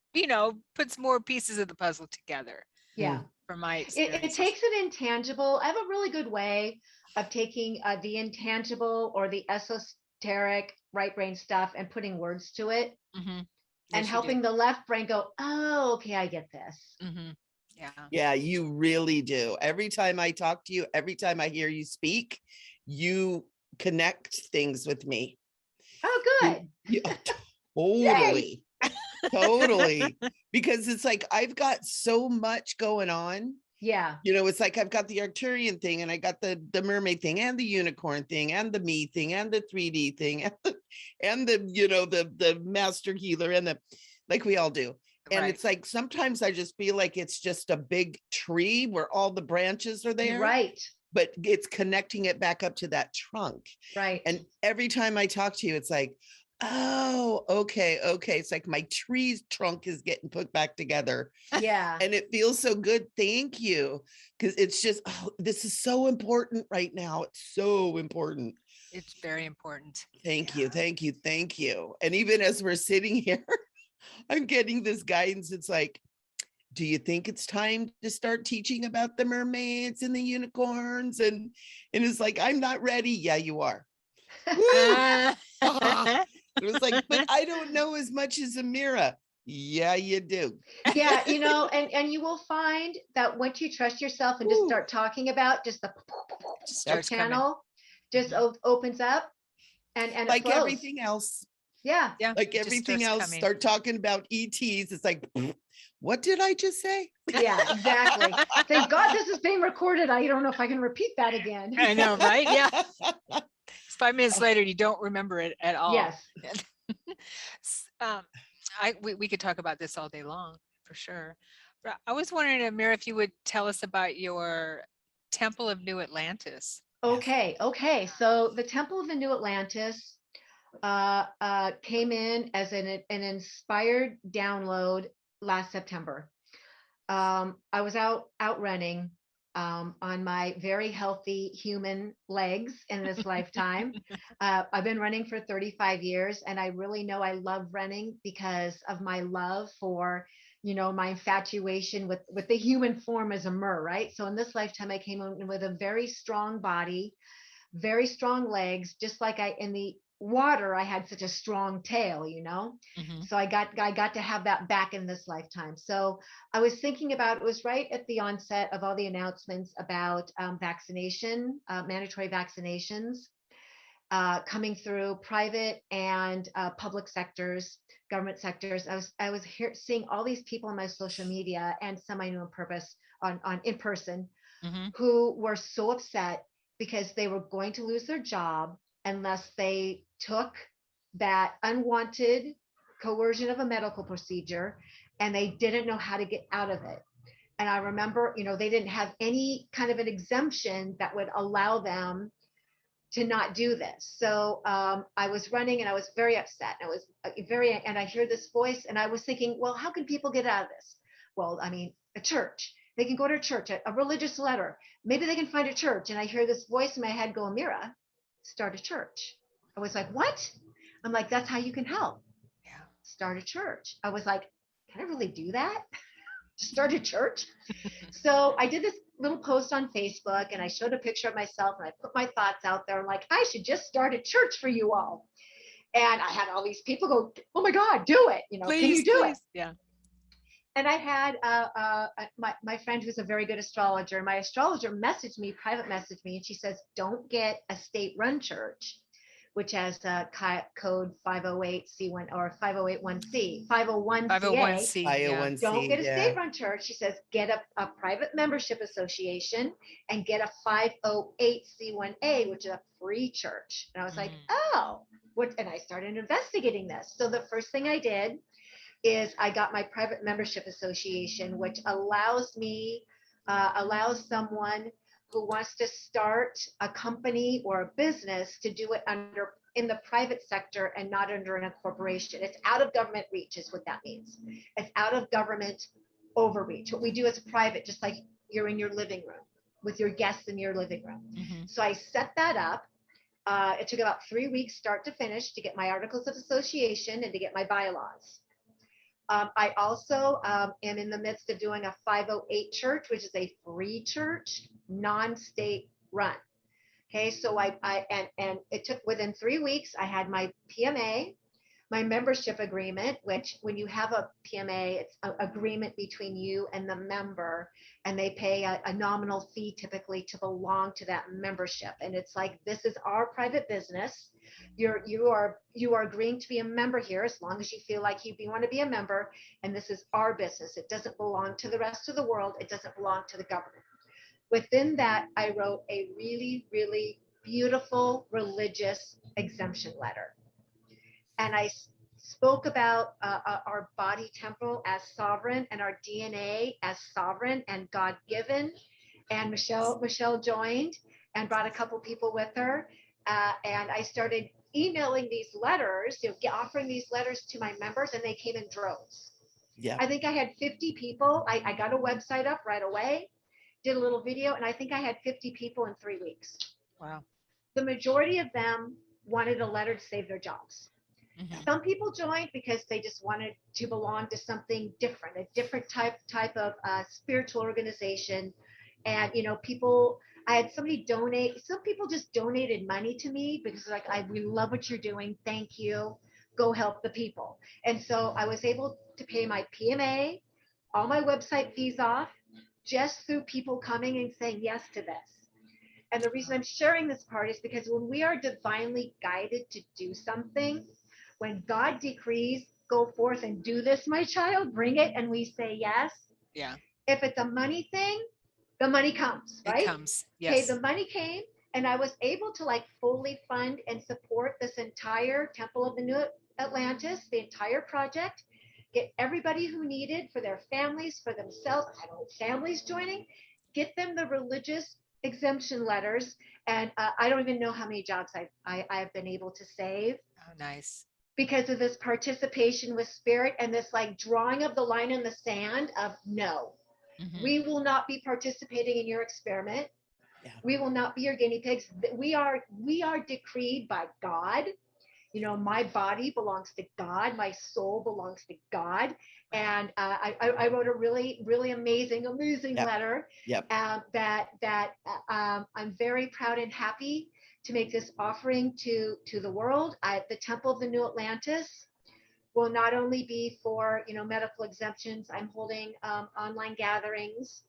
puts more pieces of the puzzle together Yeah. from my It experiences. takes an intangible. I have a really good way of taking the intangible or the esoteric right brain stuff and putting words to it, Mm-hmm. and Yes, you do. helping the left brain go, oh, okay, I get this. Mm-hmm. Yeah. Yeah, you really do. Every time I talk to you, every time I hear you speak, you connect things with me. Oh, good. Totally. Totally. Because it's like I've got so much going on. Yeah. It's like I've got the Arcturian thing, and I got the mermaid thing, and the unicorn thing, and the me thing, and the 3D thing, and the master healer, and the, like we all do. And Right. it's like sometimes I just feel like it's just a big tree where all the branches are there. Right. but it's connecting it back up to that trunk. Right. And every time I talk to you, it's like, oh, okay. It's like my tree's trunk is getting put back together. Yeah. And it feels so good. Thank you. Because it's just, oh, this is so important right now. It's so important. It's very important. Thank Yeah. you. Thank you. Thank you. And even as we're sitting here, I'm getting this guidance. It's like, do you think it's time to start teaching about the mermaids and the unicorns? And it's like, I'm not ready. Yeah, you are. Woo! It was like, but I don't know as much as Ameera. Yeah, you do. Yeah, and you will find that once you trust yourself and just Woo. start talking about just the Just starts coming. channel just opens up and it Like flows. everything else. Yeah. Yeah. Like it just everything starts else, coming. start talking about ETs. It's like, what did I just say? Yeah, exactly. Thank God this is being recorded. I don't know if I can repeat that again. I know, right? Yeah. 5 minutes later, you don't remember it at all. Yes. We could talk about this all day long for sure. But I was wondering, Ameera, if you would tell us about your Temple of New Atlantis. Okay. So the Temple of the New Atlantis came in as an inspired download last September. I was out running on my very healthy human legs in this lifetime. I've been running for 35 years, and I really know I love running because of my love for, my infatuation with the human form as a mer, right? So in this lifetime, I came in with a very strong body, very strong legs, just like in the water, I had such a strong tail, Mhm. So I got to have that back in this lifetime. So I was thinking about, it was right at the onset of all the announcements about vaccination, mandatory vaccinations coming through private and public sectors, government sectors. I was seeing all these people on my social media and some I knew in purpose on in person Mhm. who were so upset because they were going to lose their job unless they took that unwanted coercion of a medical procedure, and they didn't know how to get out of it. And I remember, they didn't have any kind of an exemption that would allow them to not do this. So I was running and I was very upset. I was and I hear this voice and I was thinking, well, how can people get out of this? Well, I mean, a church. They can go to a church, a religious letter. Maybe they can find a church. And I hear this voice in my head go, Ameera, start a church. I was like, what? I'm like, that's how you can help. Yeah. Start a church. I was like, can I really do that? Start a church? So I did this little post on Facebook and I showed a picture of myself and I put my thoughts out there. I'm like, I should just start a church for you all. And I had all these people go, oh my God, do it. Please, can you do it? Yeah. And I had my friend who's a very good astrologer. My astrologer private messaged me, and she says, don't get a state-run church, which has code 508C1 or 5081C, 501CA. 501C. Yeah. Don't get a state-run church. She says, get a private membership association and get a 508C1A, which is a free church. And I was like, oh, what? And I started investigating this. So the first thing I did is I got my private membership association, which allows someone who wants to start a company or a business to do it in the private sector and not under a corporation. It's out of government reach is what that means. It's out of government overreach. What we do is private, just like you're in your living room with your guests in your living room. Mhm. So I set that up. It took about 3 weeks start to finish to get my articles of association and to get my bylaws. I also am in the midst of doing a 508 church, which is a free church, non-state run. Okay, so and it took within 3 weeks, I had my PMA, my membership agreement, which when you have a PMA, it's an agreement between you and the member, and they pay a nominal fee typically to belong to that membership. And it's like, this is our private business. You are agreeing to be a member here as long as you feel like you want to be a member, and this is our business. It doesn't belong to the rest of the world. It doesn't belong to the government. Within that, I wrote a really, really beautiful religious exemption letter. And I spoke about our body temple as sovereign and our DNA as sovereign and God-given. And Michelle joined and brought a couple people with her. And I started emailing these letters, offering these letters to my members, and they came in droves. Yeah. I think I had 50 people. I got a website up right away, did a little video, and I think I had 50 people in 3 weeks. Wow. The majority of them wanted a letter to save their jobs. Mhm. Some people joined because they just wanted to belong to something different, a different type of spiritual organization. And people, I had somebody donate. Some people just donated money to me because we love what you're doing. Thank you. Go help the people. And so I was able to pay my PMA, all my website fees off, just through people coming and saying yes to this. And the reason I'm sharing this part is because when we are divinely guided to do something, when God decrees, go forth and do this, my child, bring it, and we say yes. Yeah. If it's a money thing, the money comes, right? It comes. Okay, Yes. the money came, and I was able to fully fund and support this entire Temple of the New Atlantis, the entire project, get everybody who needed for their families, for themselves. I don't know, families joining, get them the religious exemption letters, and I don't even know how many jobs I've been able to save. Oh, nice. Because of this participation with spirit and this drawing of the line in the sand of no, we will not be participating in your experiment. Yeah. We will not be your guinea pigs. We are decreed by God. My body belongs to God. My soul belongs to God. And I wrote a really, really amazing letter that I'm very proud and happy to make this offering to the world. The Temple of the New Atlantis will not only be for medical exemptions. I'm holding online gatherings,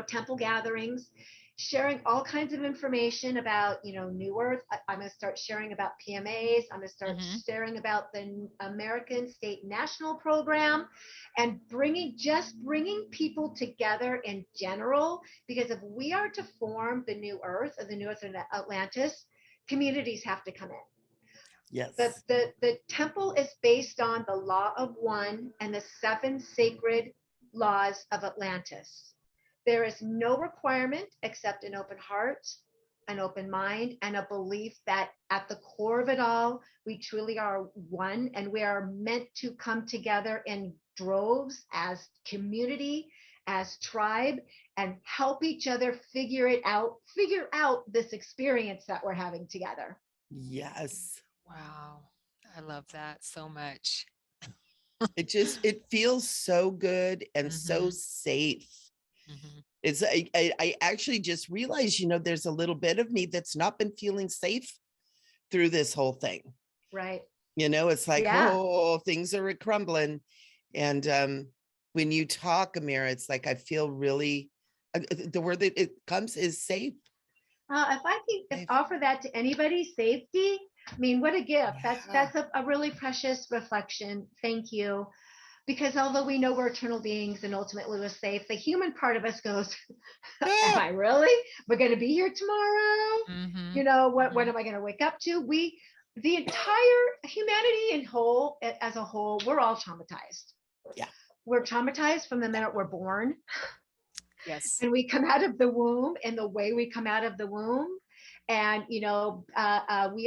temple gatherings, sharing all kinds of information about New Earth. I'm going to start sharing about PMAs. I'm going to start sharing about the American State National Program, and bringing people together in general. Because if we are to form the New Earth, or the New Earth and Atlantis, communities have to come in. Yes. The temple is based on the law of one and the 7 sacred laws of Atlantis. There is no requirement except an open heart, an open mind, and a belief that at the core of it all, we truly are one, and we are meant to come together in droves as community, as tribe, and help each other figure out this experience that we're having together. Yes. Wow. I love that so much. It feels so good and so safe. It's I actually just realized, there's a little bit of me that's not been feeling safe through this whole thing. Right. It's like, oh, things are crumbling. And when you talk, Ameera, it's like I feel really, the word that it comes is safe. If I can offer that to anybody, safety, I mean, what a gift. Yeah. That's a really precious reflection. Thank you. Because although we know we're eternal beings and ultimately we're safe, the human part of us goes, am I really? We're going to be here tomorrow? What am I going to wake up to? The entire humanity as a whole, we're all traumatized. Yeah. We're traumatized from the minute we're born. Yes. And we come out of the womb, and the way we come out of the womb. And, we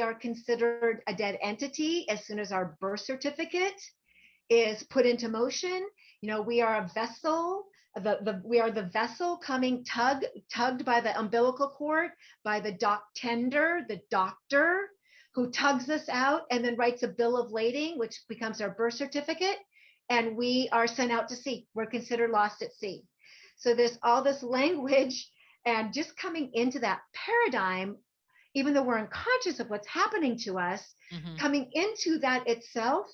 are considered a dead entity as soon as our birth certificate is put into motion. We are a vessel. We are the vessel coming tugged by the umbilical cord, by the the doctor who tugs us out and then writes a bill of lading, which becomes our birth certificate. And we are sent out to sea. We're considered lost at sea. So there's all this language, and just coming into that paradigm, even though we're unconscious of what's happening to us, coming into that itself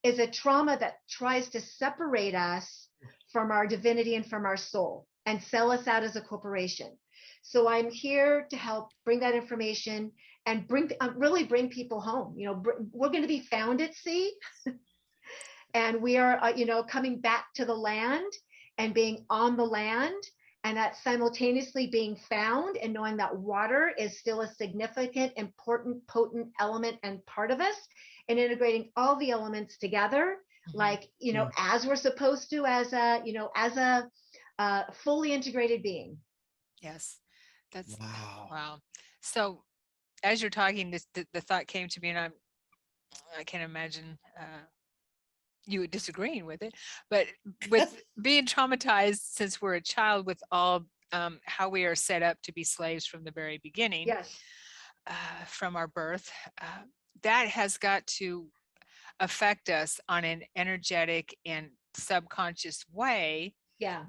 is a trauma that tries to separate us from our divinity and from our soul and sell us out as a corporation. So I'm here to help bring that information and really bring people home. We're going to be found at sea, and we are, coming back to the land and being on the land, and that simultaneously being found and knowing that water is still a significant, important, potent element and part of us, and integrating all the elements together, as we're supposed to, as a fully integrated being. Yes. That's Wow. wow. So as you're talking, the thought came to me, and I can't imagine you disagreeing with it, but with being traumatized since we're a child with all how we are set up to be slaves from the very beginning, Yes. from our birth, that has got to affect us on an energetic and subconscious way Yeah.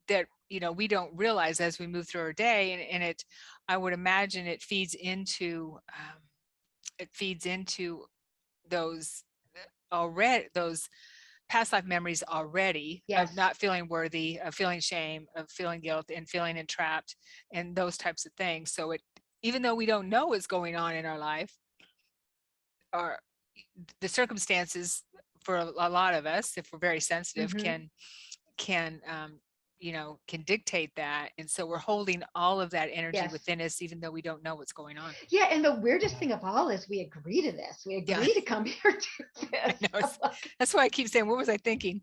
that we don't realize as we move through our day, and I would imagine it feeds into those those past life memories already, Yes. of not feeling worthy, of feeling shame, of feeling guilt, and feeling entrapped, and those types of things. So even though we don't know what's going on in our life, or the circumstances for a lot of us, if we're very sensitive, Mhm. can can dictate that, and so we're holding all of that energy Yes. within us, even though we don't know what's going on. Yeah, and the weirdest thing of all is we agree to this. We Yeah. agree to come here to I this. know, that's why I keep saying, what was I thinking?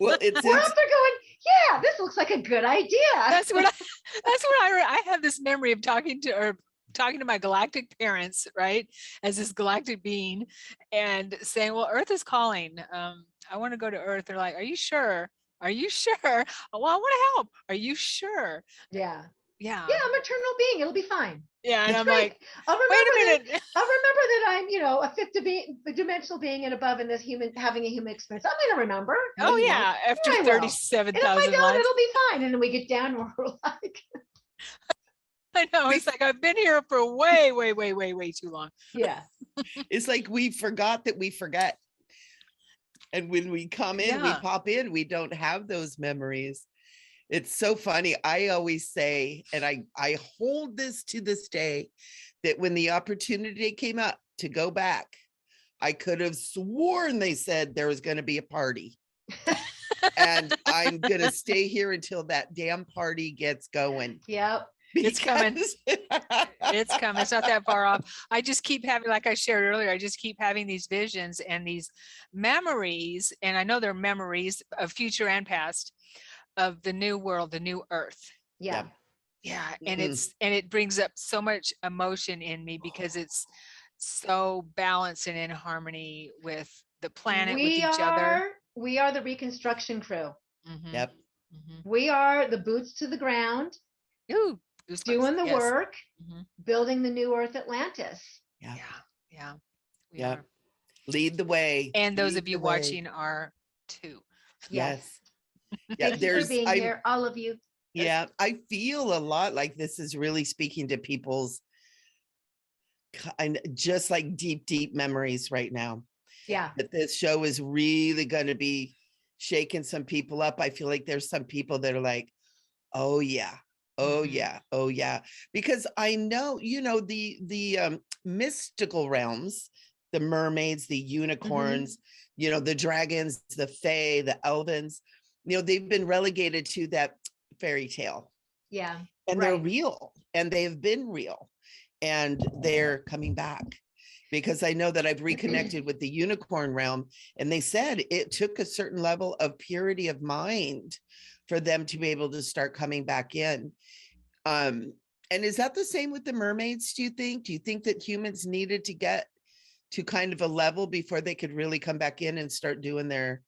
Well, it's We're up there going, yeah, this looks like a good idea. That's what I have this memory of talking to my galactic parents, right, as this galactic being, and saying, well, Earth is calling. I want to go to Earth. They're like, are you sure? Are you sure? Well, I want to help. Are you sure? Yeah. Yeah. Yeah, I'm an eternal being. It'll be fine. Yeah. And It's I'm great. like, I'll wait a remember minute. I'll remember that I'm, a fifth dimensional being and above in this having a human experience. I'm going to remember. No, Oh you won't. yeah. After Yeah, I will. And if I 37,000 don't, lives. it'll be fine. And then we get down and we're like, I know. It's like, I've been here for way, way, way, way, way too long. yeah. it's like we forgot that we forget. And when we come in, we Yeah. pop in, we don't have those memories. It's so funny. I always say, and I hold this to this day, that when the opportunity came up to go back, I could have sworn they said there was going to be a party. And I'm going to stay here until that damn party gets going. Yep. It's coming. It's coming. It's not that far off. I just keep having, like I shared earlier, I just keep having these visions and these memories. And I know they're memories of future and past, of the new world, the new earth. Yeah. Yeah. And Mm. it brings up so much emotion in me, because it's so balanced and in harmony with the planet, with each other. We are the reconstruction crew. Mhm. Yep. Mhm. We are the boots to the ground, Ooh, goosebumps. doing the Yes. work, Mhm. building the new Earth Atlantis. Yeah. Yeah. Yeah. We Yep. are. Lead the way. And those Lead of you the way. watching are too. Yes. Yeah. Thank you for being here, all of you. Yeah. I feel a lot like this is really speaking to people's kind, just like deep, deep memories right now. Yeah. That this show is really going to be shaking some people up. I feel like there's some people that are like, oh yeah, oh Mhm. yeah, oh yeah. Because I know, the mystical realms, the mermaids, the unicorns, the dragons, the fae, the elvens, they've been relegated to that fairy tale. Yeah. And they're real, and they've been real, and they're coming back. Because I know that I've reconnected with the unicorn realm, and they said it took a certain level of purity of mind for them to be able to start coming back in. And is that the same with the mermaids, do you think? Do you think that humans needed to get to kind of a level before they could really come back in and start doing their...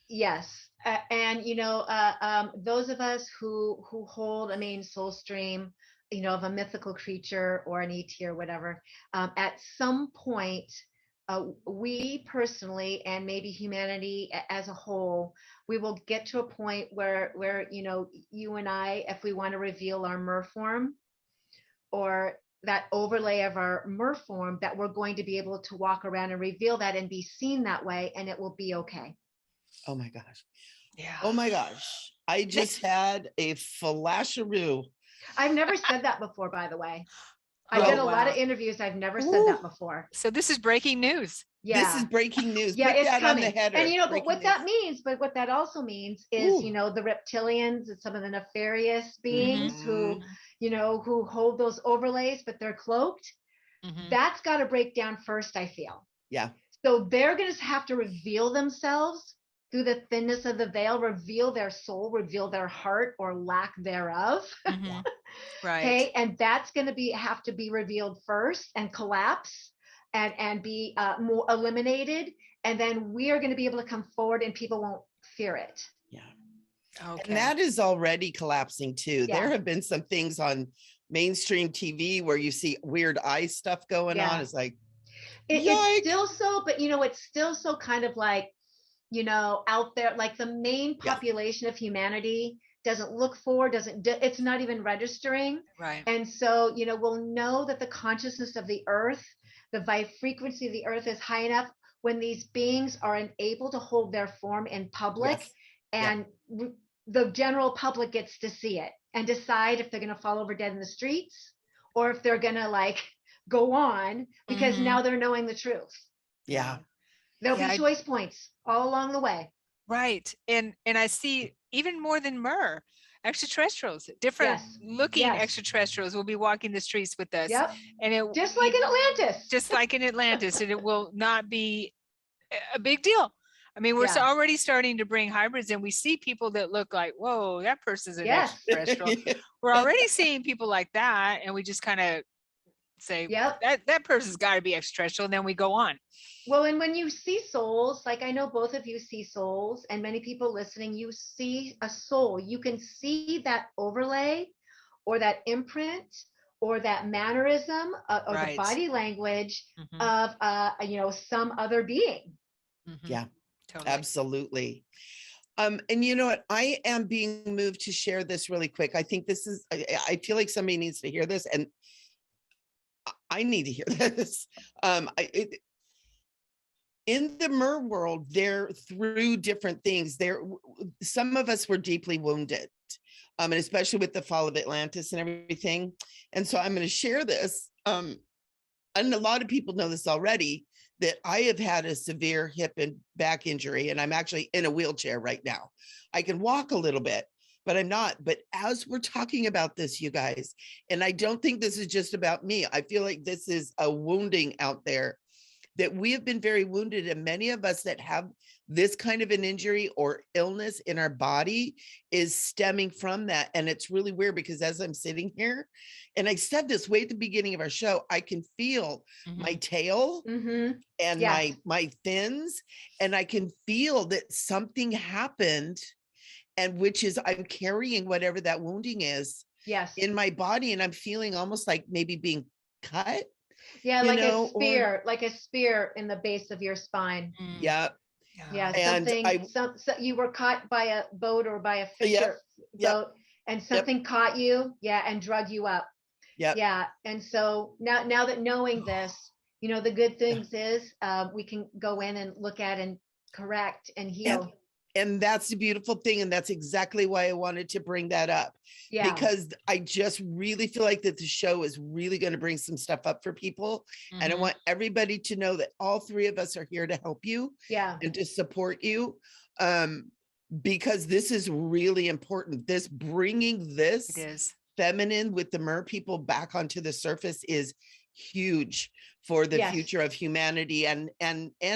Yes. And those of us who hold a main soul stream, of a mythical creature or an ET or whatever, at some point, we personally, and maybe humanity as a whole, we will get to a point where you and I, if we want to reveal our mer form, or that overlay of our mer form, that we're going to be able to walk around and reveal that and be seen that way, and it will be okay. Oh my gosh. Yeah. Oh my gosh. I just had a flasharoo. I've never said that before, by the way. Oh, I've done a lot wow. of interviews. I've never said that before. So this is breaking news. Yeah. This is breaking news. Yeah, Put it's that coming. on the header. And but what Breaking that means, but what that also means is, Ooh. the reptilians and some of the nefarious beings Mhm. who hold those overlays, but they're cloaked. Mhm. That's got to break down first, I feel. Yeah. So they're going to have to reveal themselves through the thinness of the veil, reveal their soul, reveal their heart or lack thereof. Mhm. Right. Okay. And that's going to have to be revealed first and collapse and be more eliminated. And then we are going to be able to come forward and people won't fear it. Yeah. Okay. And that is already collapsing too. Yeah. There have been some things on mainstream TV where you see weird eye stuff going on. It's like, it's still so, but it's still so kind of like, out there, like the main population of humanity doesn't look for, it's not even registering. Right. And so, we'll know that the consciousness of the earth, the frequency of the earth is high enough when these beings are unable to hold their form in public, and the general public gets to see it and decide if they're going to fall over dead in the streets or if they're going to like go on, because now they're knowing the truth. Yeah. There'll be choice points all along the way. Right. And I see even more than Mer, extraterrestrials, different looking extraterrestrials will be walking the streets with us. Yep. And it just like in Atlantis. Just like in Atlantis, and it will not be a big deal. I mean, we're already starting to bring hybrids, and we see people that look like, whoa, that person's an extraterrestrial. We're already seeing people like that, and we just kind of say, that person's got to be extraterrestrial, and then we go on. Well, and when you see souls, like I know both of you see souls, and many people listening, you see a soul. You can see that overlay or that imprint or that mannerism or the body language of, some other being. Yeah, totally. Absolutely. And you know what? I am being moved to share this really quick. I think this is, I feel like somebody needs to hear this, and I need to hear this. In the Mer world, they're through different things. Some of us were deeply wounded, and especially with the fall of Atlantis and everything. And so I'm going to share this. And a lot of people know this already, that I have had a severe hip and back injury, and I'm actually in a wheelchair right now. I can walk a little bit, but I'm not. But as we're talking about this, you guys, and I don't think this is just about me, I feel like this is a wounding out there, that we have been very wounded, and many of us that have this kind of an injury or illness in our body is stemming from that. And it's really weird, because as I'm sitting here, and I said this way at the beginning of our show, I can feel my tail and my fins, and I can feel that something happened, and which is I'm carrying whatever that wounding is in my body, and I'm feeling almost like maybe being cut. Yeah, like a spear in the base of your spine. Yeah. Yeah, something. You were caught by a boat or by a fisher boat, and something caught you, and drug you up. Yeah, and so now that knowing this, the good things is we can go in and look at and correct and heal. And that's the beautiful thing. And that's exactly why I wanted to bring that up. Yeah. Because I just really feel like that the show is really going to bring some stuff up for people. And I want everybody to know that all three of us are here to help you and to support you. Because this is really important. Bringing this feminine with the Mer people back onto the surface is huge for the future of humanity and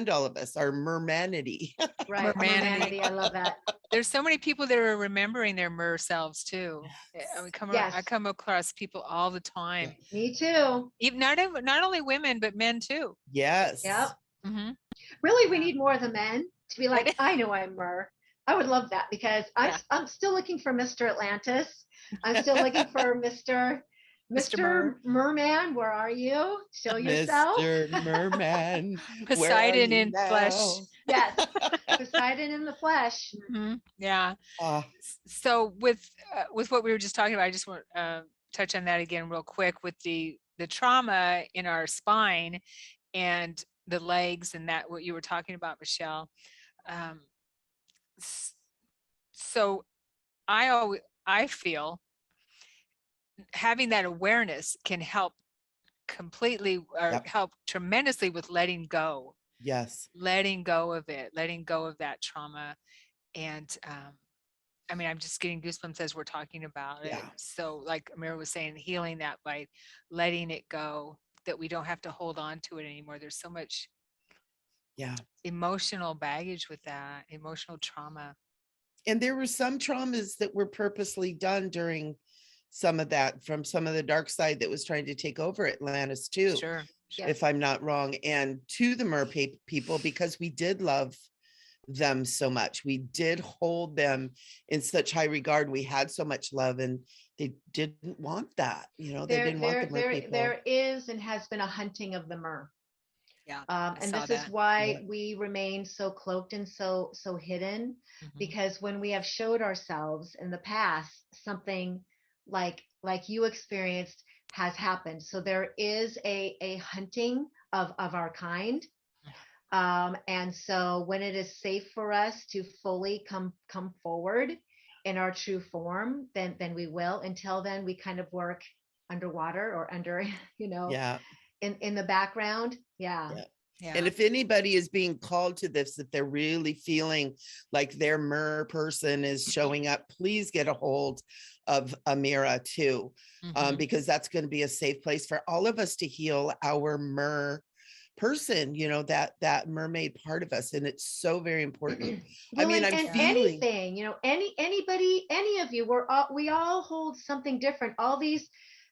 all of us, our mermanity. Right, mermanity. I love that. There's so many people that are remembering their Mer selves too. I come across people all the time. Me too. Even not only women, but men too. Yes. Yep. Really, we need more of the men to be like, I know I'm Mer. I would love that, because I'm still looking for Mr. Atlantis. I'm still looking for Mr. Merman, where are you? Show yourself. Mr. Merman. Poseidon in flesh. Yes, Poseidon in the flesh. Yeah. So with what we were just talking about, I just want to touch on that again real quick with the trauma in our spine and the legs, and that what you were talking about, Michelle. So I feel having that awareness can help completely or help tremendously with letting go. Yes. Letting go of it, letting go of that trauma. And I mean, I'm just getting goosebumps as we're talking about it. So like Ameera was saying, healing that by letting it go, that we don't have to hold on to it anymore. There's so much Yeah. emotional baggage with that, emotional trauma. And there were some traumas that were purposely done during some of that from some of the dark side that was trying to take over Atlantis too, Sure. Yeah. if I'm not wrong. And to the Mer People, because we did love them so much. We did hold them in such high regard. We had so much love, and they didn't want that. You know, they didn't want the Mer People. There is and has been a hunting of the Mer. Yeah. And saw this is that. why we remain so cloaked and so hidden, Mhm. because when we have showed ourselves in the past, something like you experienced has happened. So there is a hunting of our kind. And so when it is safe for us to fully come forward in our true form, then we will. Until then, we kind of work underwater or under, Yeah. in the background. Yeah. Yeah. And if anybody is being called to this, that they're really feeling like their Mer person is showing up, please get a hold of Ameera too, Mhm. because that's going to be a safe place for all of us to heal our Mer person, that mermaid part of us. And it's so very important. Well, I mean, I'm and feeling anything, anybody, any of you, we all hold something different. All these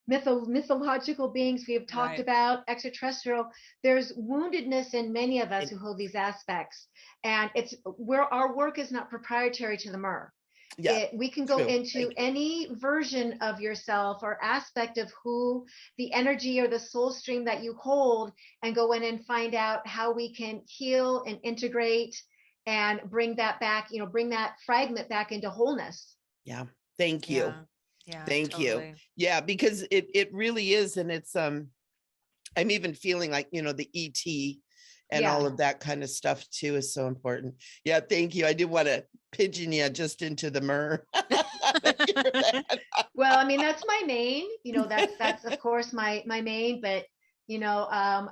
mythological beings we have talked Right. about, extraterrestrial, there's woundedness in many of us And- who hold these aspects. And it's where our work is not proprietary to the Mer. yeah, We can go true. into any version of yourself or aspect of who the energy or the soul stream that you hold, and go in and find out how we can heal and integrate and bring that back, bring that fragment back into wholeness. Yeah. Thank you. Yeah. Yeah. Thank you. Totally. Yeah, because it really is. And it's, I'm even feeling like, the ET and Yeah. all of that kind of stuff too is so important. Yeah. Thank you. I did want to pigeon you just into the Mer. Thank you for that. Well, I mean, that's my main, that's of course my main, but We all have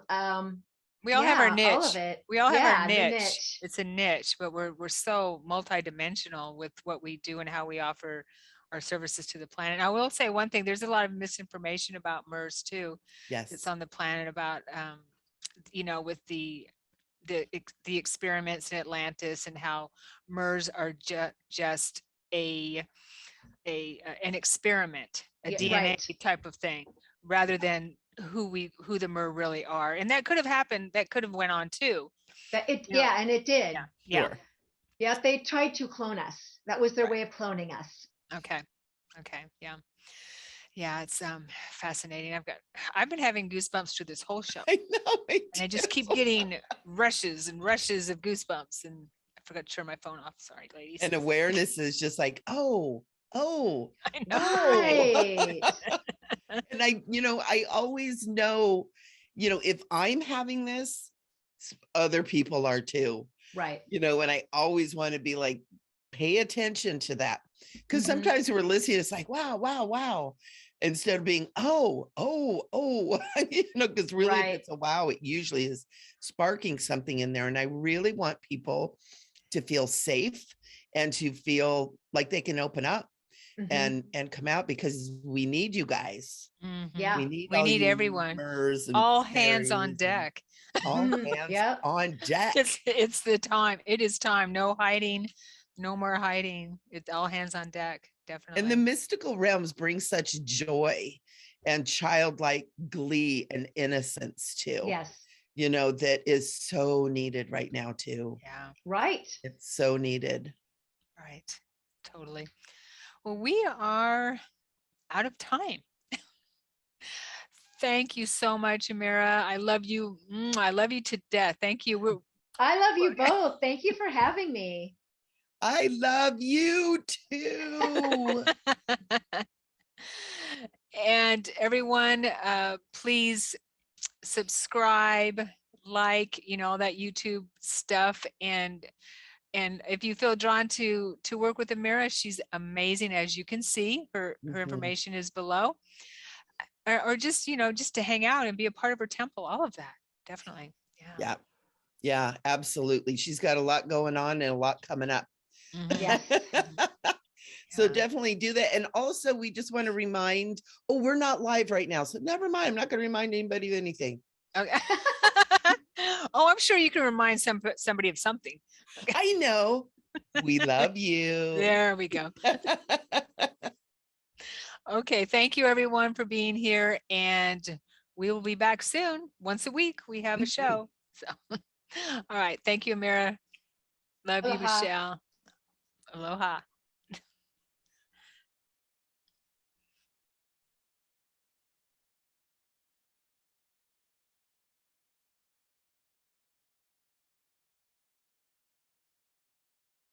our yeah, niche. all of it. We all have Yeah, our the niche. niche. It's a niche, but we're so multidimensional with what we do and how we offer our services to the planet. I will say one thing, there's a lot of misinformation about MERS too. Yes. It's on the planet about with the experiments in Atlantis and how MERS are just an experiment, a Yeah, DNA right. type of thing, rather than who the Mer really are. And that could have happened. That could have went on too. Yeah, and it did. Yeah. Sure. Yeah, they tried to clone us. That was their way of cloning us. Okay. Yeah. Yeah. It's fascinating. I've been having goosebumps through this whole show. I know. And I just keep getting rushes and rushes of goosebumps. And I forgot to turn my phone off. Sorry, ladies. And awareness is just like, oh, I know. Right. and I always know, if I'm having this, other people are too, Right. and I always want to be like, pay attention to that. Because Mhm. sometimes we're listening, it's like, wow. Instead of being, oh, because really, Right. if it's a wow, it usually is sparking something in there. And I really want people to feel safe and to feel like they can open up Mhm. and come out, because we need you guys. Mhm. Yeah. We need We all need you everyone. Mers and All hands on fairies and deck. all Mhm. hands Yep. on deck. It's the time. It is time. No hiding. No more hiding. It's all hands on deck. Definitely. And the mystical realms bring such joy and childlike glee and innocence too. Yes. That is so needed right now too. Yeah. Right. It's so needed. Right. Totally. Well, we are out of time. Thank you so much, Ameera. I love you. I love you to death. Thank you. I love you both. Thank you for having me. I love you too. And everyone, please subscribe, like, that YouTube stuff. And if you feel drawn to work with Ameera, she's amazing. As you can see, her Mhm. information is below. Or just, just to hang out and be a part of her temple, all of that. Definitely. Yeah. Yeah, absolutely. She's got a lot going on and a lot coming up. Mhm. Yes. So Yeah. definitely do that. And also, we just want to remind, we're not live right now. So never mind. I'm not going to remind anybody of anything. Okay. Oh, I'm sure you can remind somebody of something. I know. We love you. There we go. Okay, thank you everyone for being here, and we will be back soon. Once a week, we have a show. So, all right, thank you, Ameera. Love you, Aloha. Michelle. Aloha.